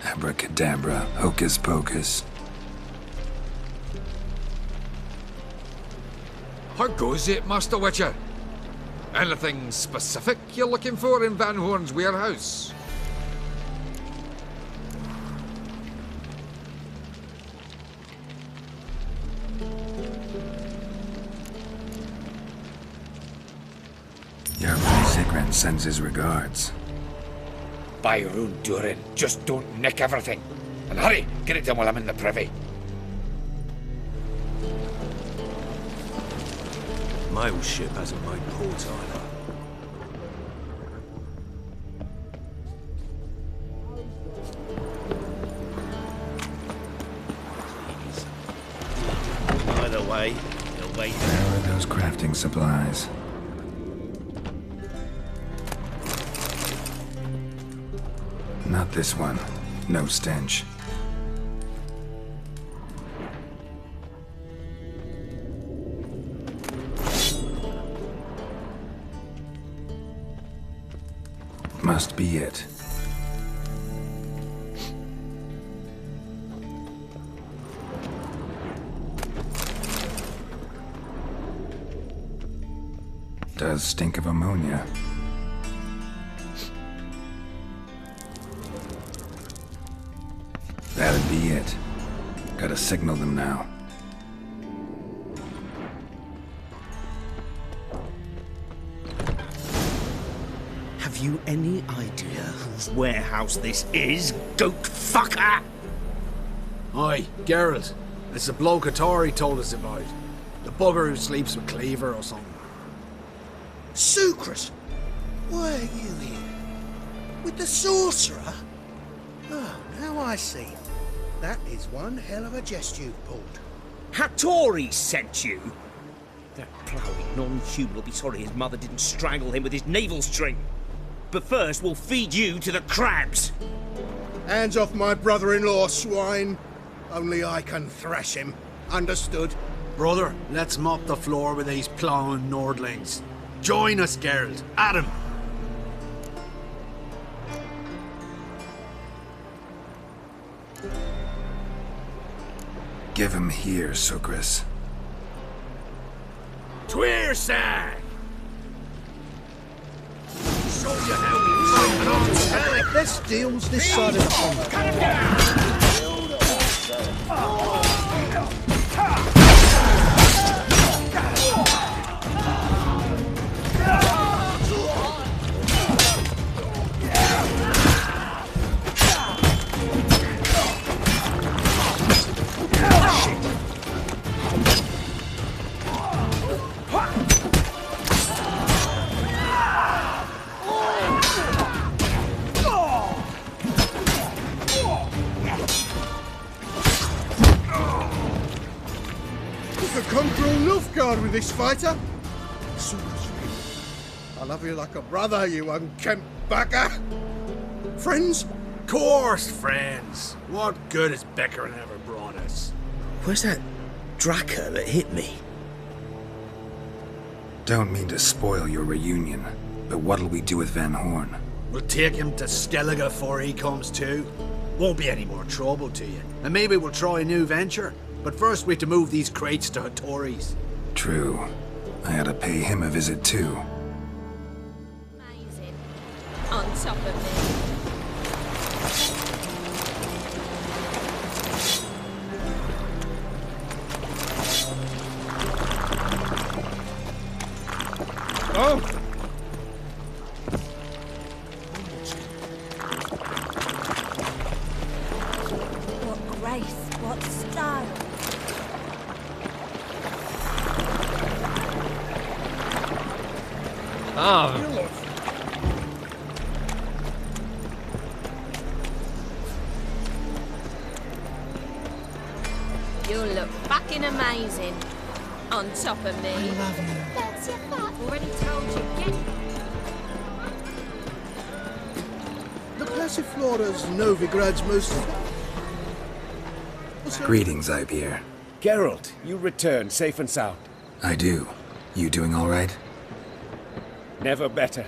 Speaker 1: Abracadabra, hocus pocus.
Speaker 19: How goes it, Master Witcher? Anything specific you're looking for in Van Horn's warehouse?
Speaker 1: Sigrid sends his regards.
Speaker 19: By Rune Durin, just don't nick everything. And hurry, get it done while I'm in the privy.
Speaker 9: Mail ship hasn't made port either.
Speaker 11: Either way, he'll wait.
Speaker 1: Where are those crafting supplies? Not this one. No stench. Must be it. Does stink of ammonia. That'd be it. Gotta signal them now.
Speaker 11: Have you any idea whose warehouse this is, goat fucker?
Speaker 14: Aye, Geralt. It's the bloke Atari told us about. The bugger who sleeps with Cleaver or something.
Speaker 4: Sucrus! Why are you here? With the sorcerer? Oh, now I see. That is one hell of a jest you've pulled.
Speaker 11: Hattori sent you? That ploughing non-human will be sorry his mother didn't strangle him with his navel string. But first, we'll feed you to the crabs.
Speaker 4: Hands off my brother-in-law, swine. Only I can thrash him. Understood?
Speaker 14: Brother, let's mop the floor with these ploughing Nordlings. Join us, Geralt. At him.
Speaker 1: Give him here, Sucrus.
Speaker 14: Tweersag! Show you how we fight, and
Speaker 4: Let's deals this side of the pond. With this fighter? I love you like a brother, you unkempt bugger. Friends?
Speaker 14: Course, friends. What good has Becker ever brought us?
Speaker 11: Where's that Draka that hit me?
Speaker 1: Don't mean to spoil your reunion, but what'll we do with Van Horn?
Speaker 14: We'll take him to Skellige before he comes to. Won't be any more trouble to you. And maybe we'll try a new venture. But first we have to move these crates to Hattori's.
Speaker 1: True. I ought to pay him a visit too.
Speaker 12: Amazing. On top of me.
Speaker 2: Oh!
Speaker 16: What grace, what style.
Speaker 12: You'll look fucking amazing. On top of me. I
Speaker 16: love you. That's your fault.
Speaker 12: Already told you. Get
Speaker 4: The Passiflora's Novigrad's most...
Speaker 1: Greetings, Ipier.
Speaker 17: Geralt, you returned safe and sound.
Speaker 1: I do. You doing all right?
Speaker 17: Never better.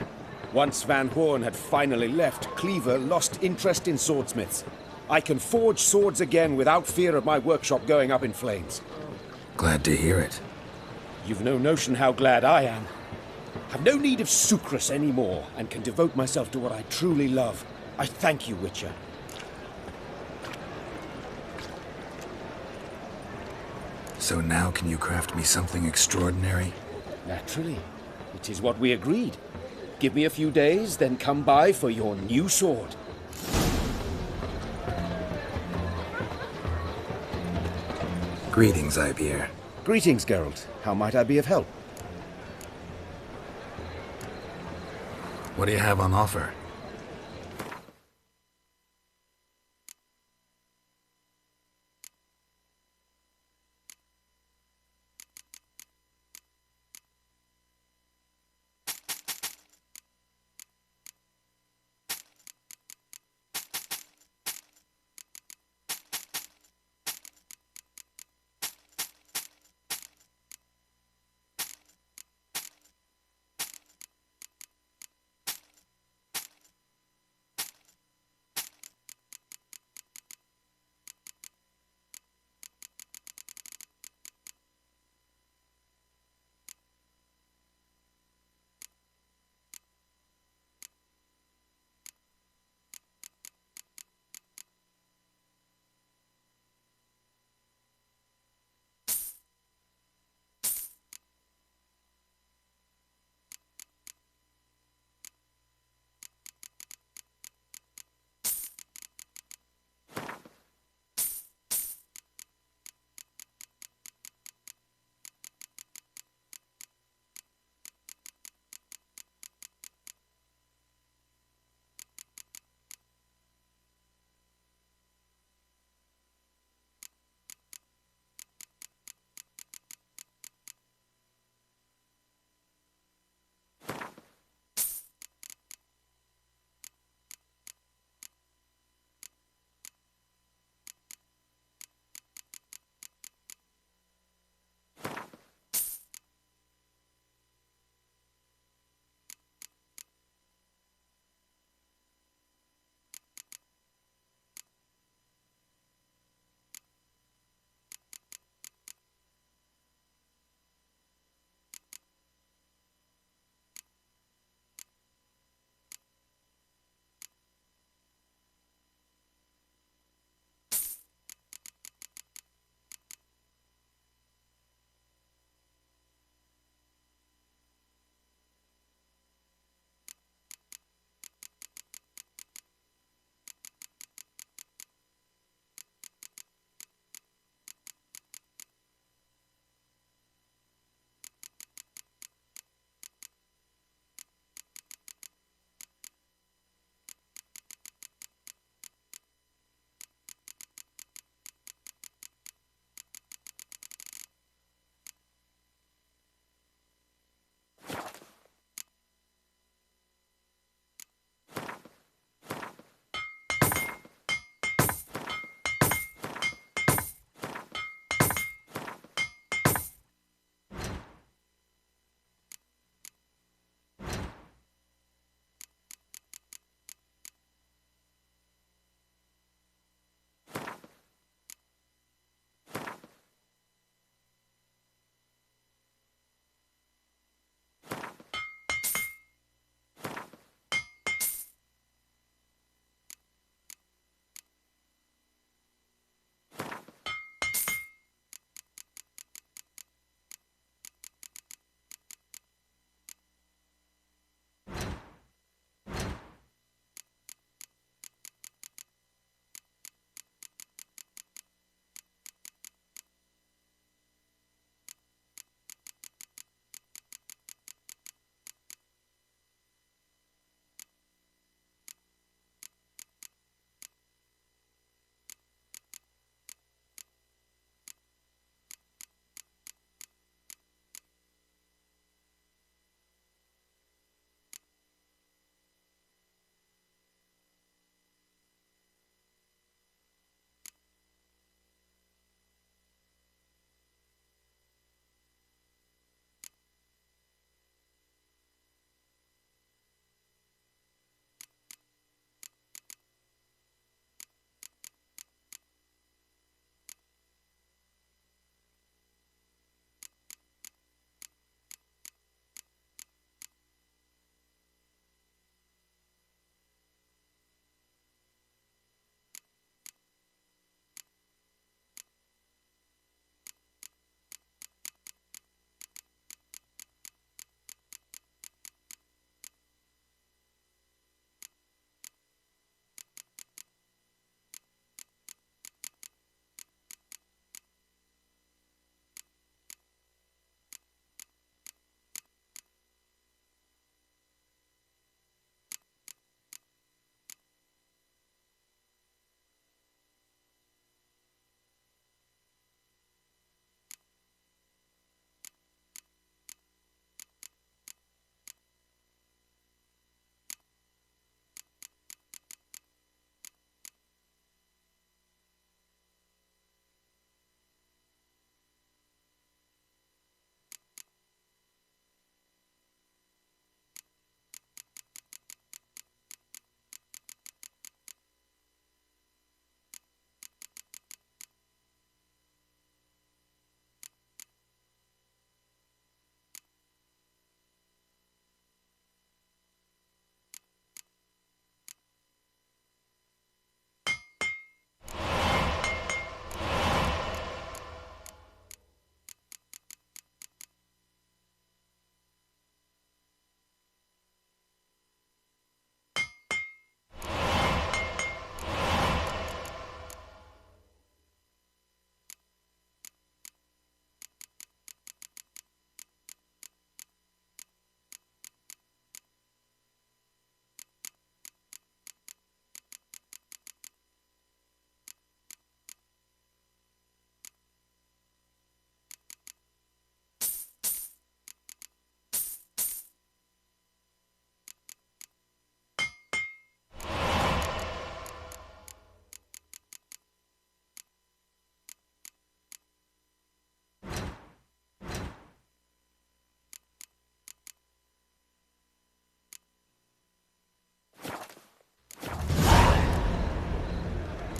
Speaker 17: Once Van Horn had finally left, Cleaver lost interest in swordsmiths. I can forge swords again without fear of my workshop going up in flames.
Speaker 1: Glad to hear it.
Speaker 17: You've no notion how glad I am. I've no need of Sucrus anymore, and can devote myself to what I truly love. I thank you, Witcher.
Speaker 1: So now can you craft me something extraordinary?
Speaker 17: Naturally. It is what we agreed. Give me a few days, then come by for your new sword.
Speaker 1: Greetings, Ibeer.
Speaker 17: Greetings, Geralt. How might I be of help?
Speaker 1: What do you have on offer?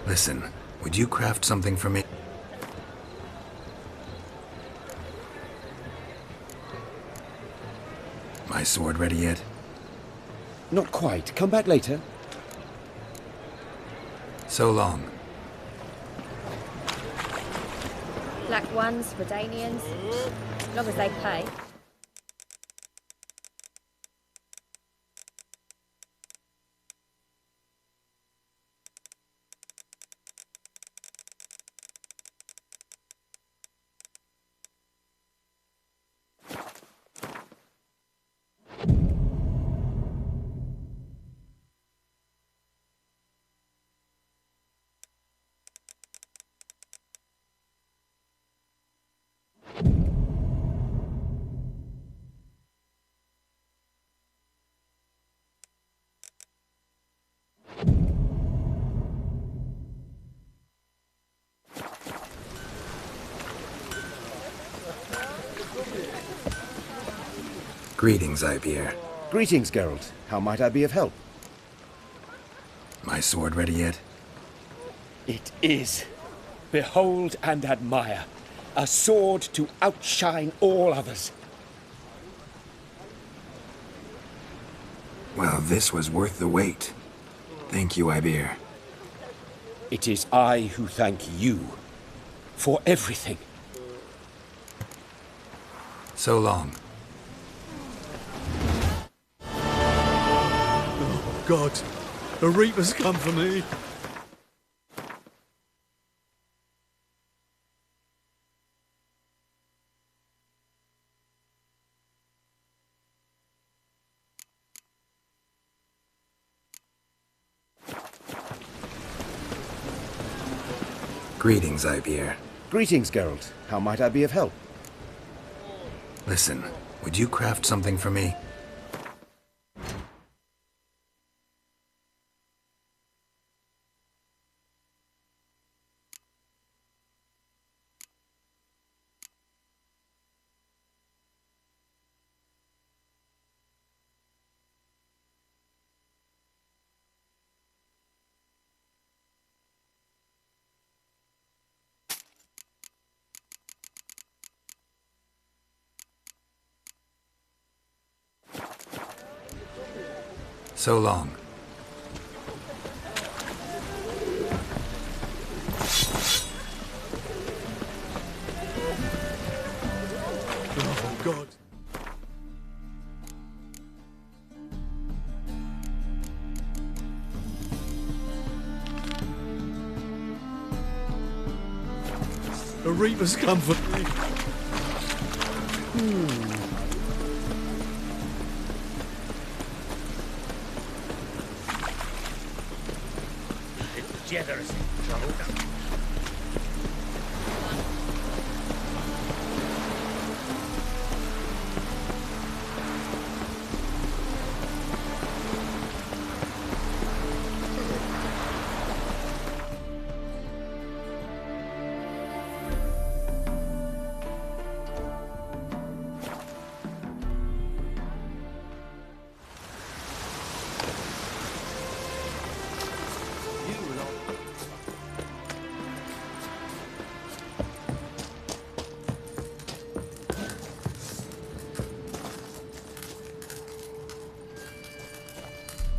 Speaker 1: Listen, would you craft something for me? My sword ready yet?
Speaker 17: Not quite. Come back later.
Speaker 1: So long.
Speaker 10: Black ones, Redanians, as long as they pay.
Speaker 1: Greetings, Ibeer.
Speaker 17: Greetings, Geralt. How might I be of help?
Speaker 1: My sword ready yet?
Speaker 17: It is. Behold and admire. A sword to outshine all others.
Speaker 1: Well, this was worth the wait. Thank you, Ibeer.
Speaker 17: It is I who thank you for everything.
Speaker 1: So long.
Speaker 13: Oh, God. The Reaper's come for me.
Speaker 1: Greetings, Ibeer.
Speaker 17: Greetings, Geralt. How might I be of help?
Speaker 1: Listen, would you craft something for me? So long.
Speaker 13: Oh, God. The Reaper's come for me.
Speaker 5: Jethers in trouble.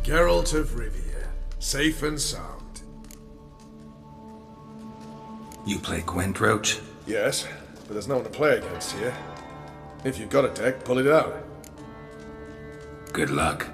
Speaker 6: Geralt of Rivia, safe and sound.
Speaker 1: You play Gwent, Roach?
Speaker 6: Yes, but there's no one to play against here. If you've got a deck, pull it out.
Speaker 1: Good luck.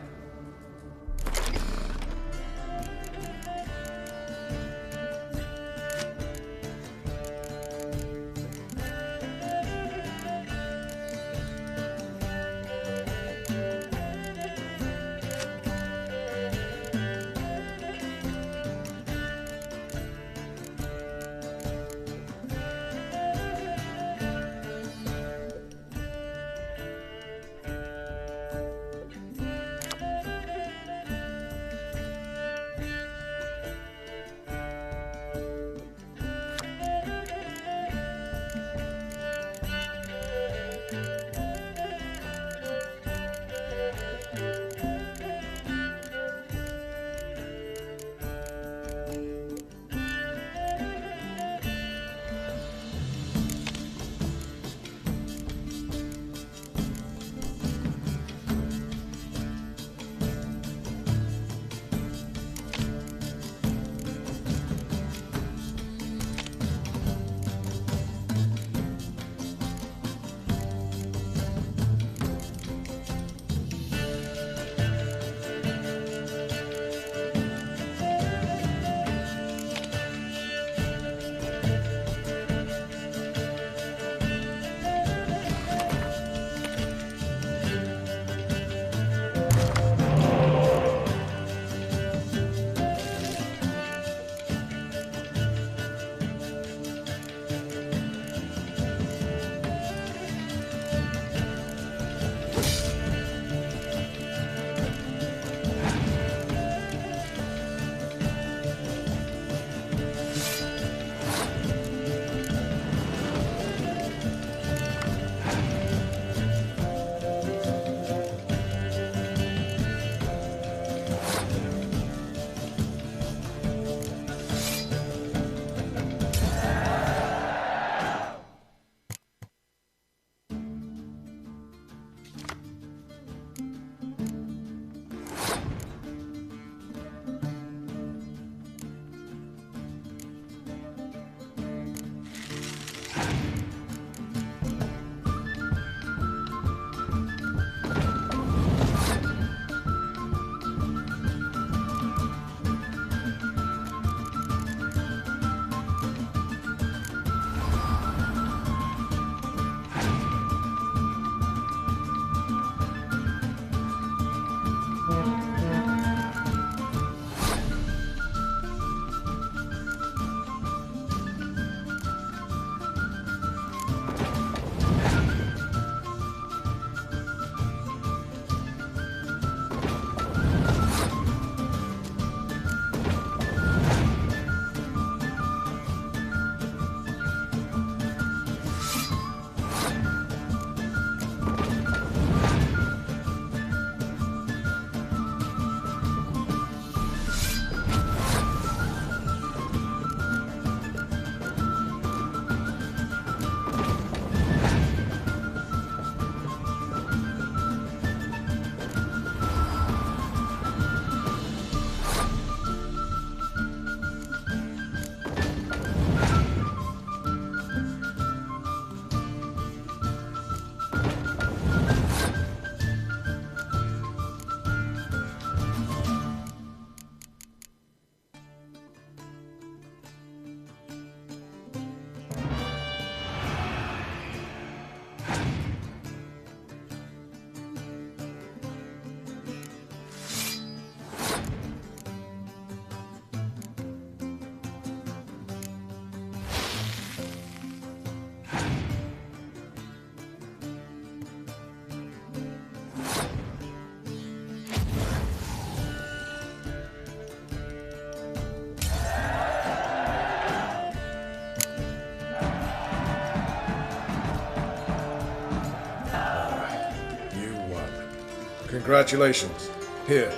Speaker 6: Congratulations. Here.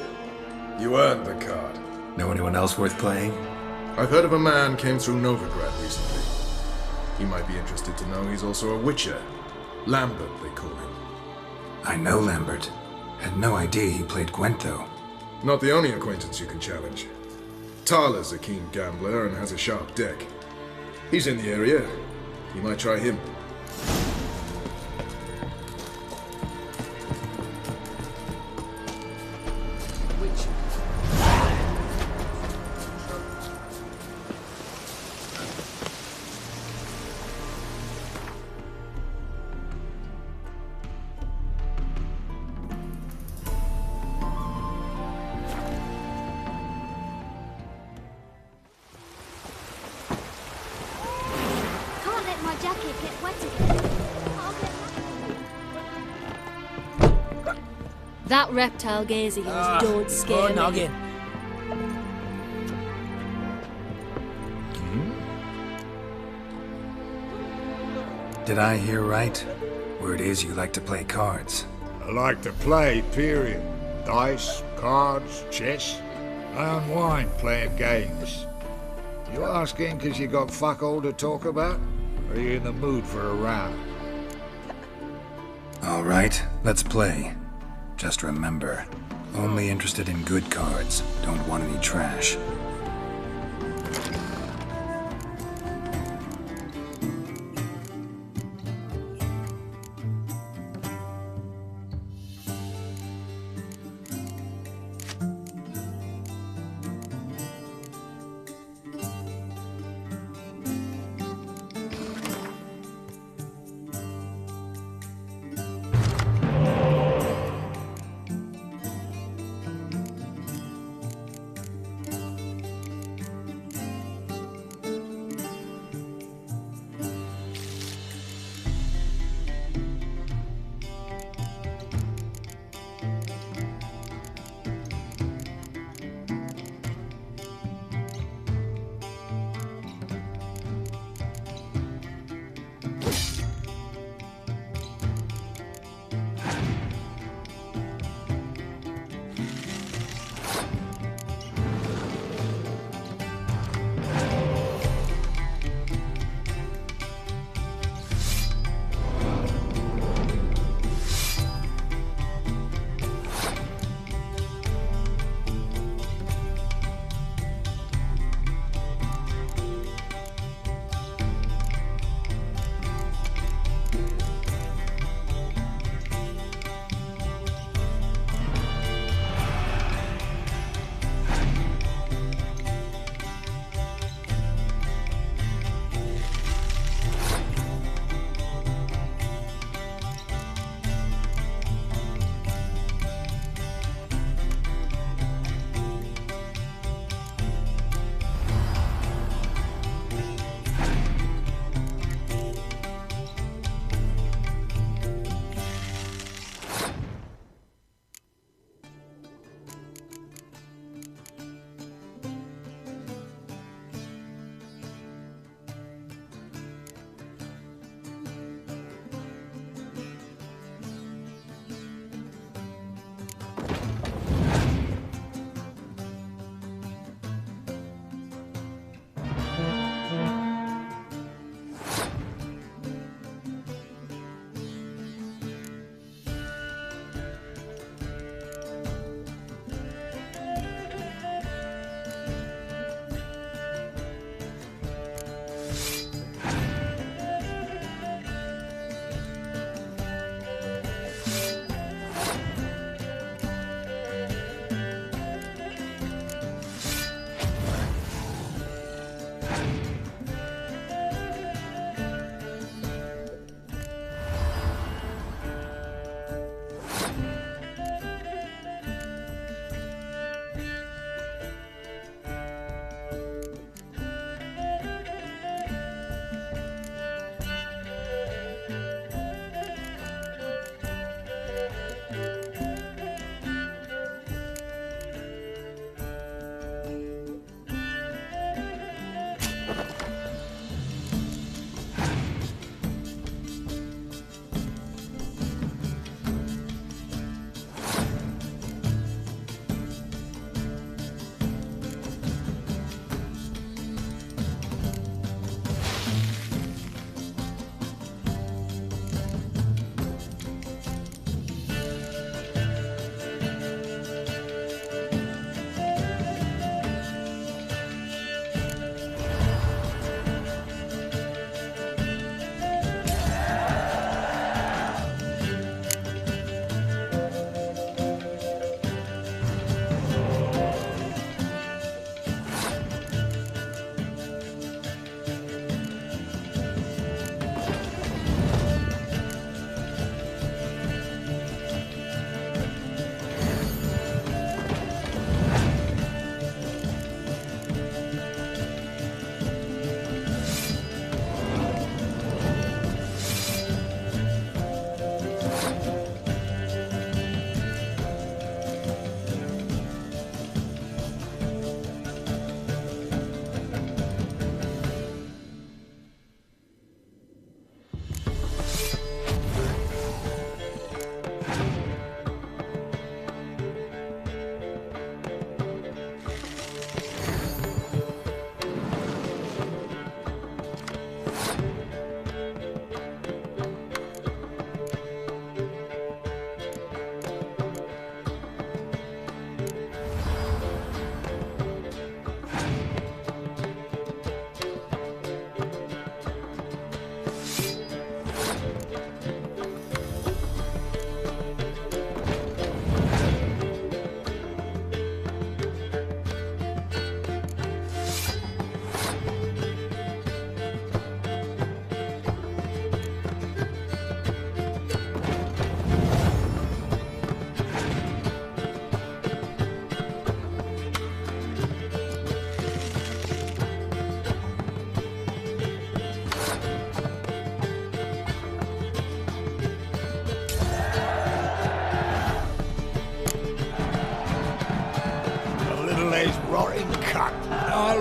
Speaker 6: You earned the card.
Speaker 1: Know anyone else worth playing?
Speaker 6: I've heard of a man came through Novigrad recently. You might be interested to know he's also a witcher. Lambert, they call him.
Speaker 1: I know Lambert. Had no idea he played Gwent, though.
Speaker 6: Not the only acquaintance you can challenge. Tala's a keen gambler and has a sharp deck. He's in the area. You might try him.
Speaker 21: That reptile gazing eyes don't scare me.
Speaker 3: Noggin.
Speaker 1: Did I hear right? Word is you like to play cards.
Speaker 7: I like to play, period. Dice, cards, chess. I unwind playing games. You asking because you got fuck all to talk about? Or are you in the mood for a round?
Speaker 1: All right, let's play. Just remember, only interested in good cards. Don't want any trash.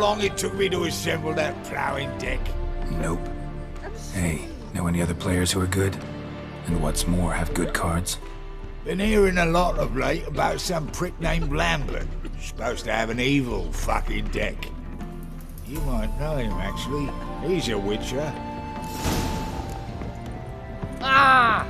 Speaker 7: long it took me to assemble that ploughing deck?
Speaker 1: Nope. Hey, know any other players who are good? And what's more, have good cards?
Speaker 7: Been hearing a lot of late about some prick named Lambert. Supposed to have an evil fucking deck. You might know him, actually. He's a witcher.
Speaker 3: Ah!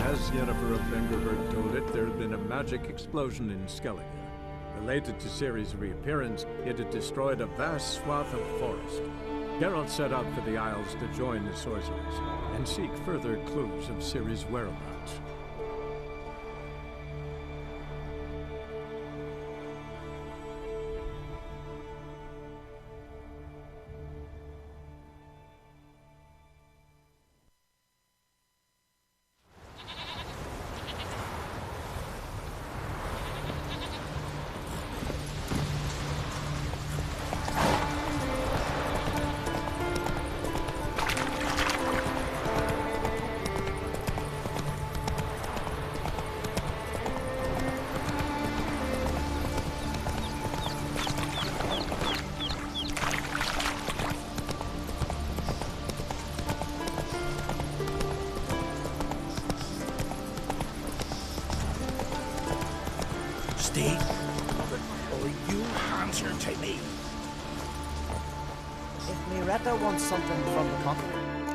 Speaker 18: As Yennefer of Vengerberg told it, there had been a magic explosion in Skellige. Related to Ciri's reappearance, it had destroyed a vast swath of forest. Geralt set out for the Isles to join the sorcerers and seek further clues of Ciri's whereabouts.
Speaker 5: Steve, or you answer to me.
Speaker 3: If Miretta wants something from the Conqueror,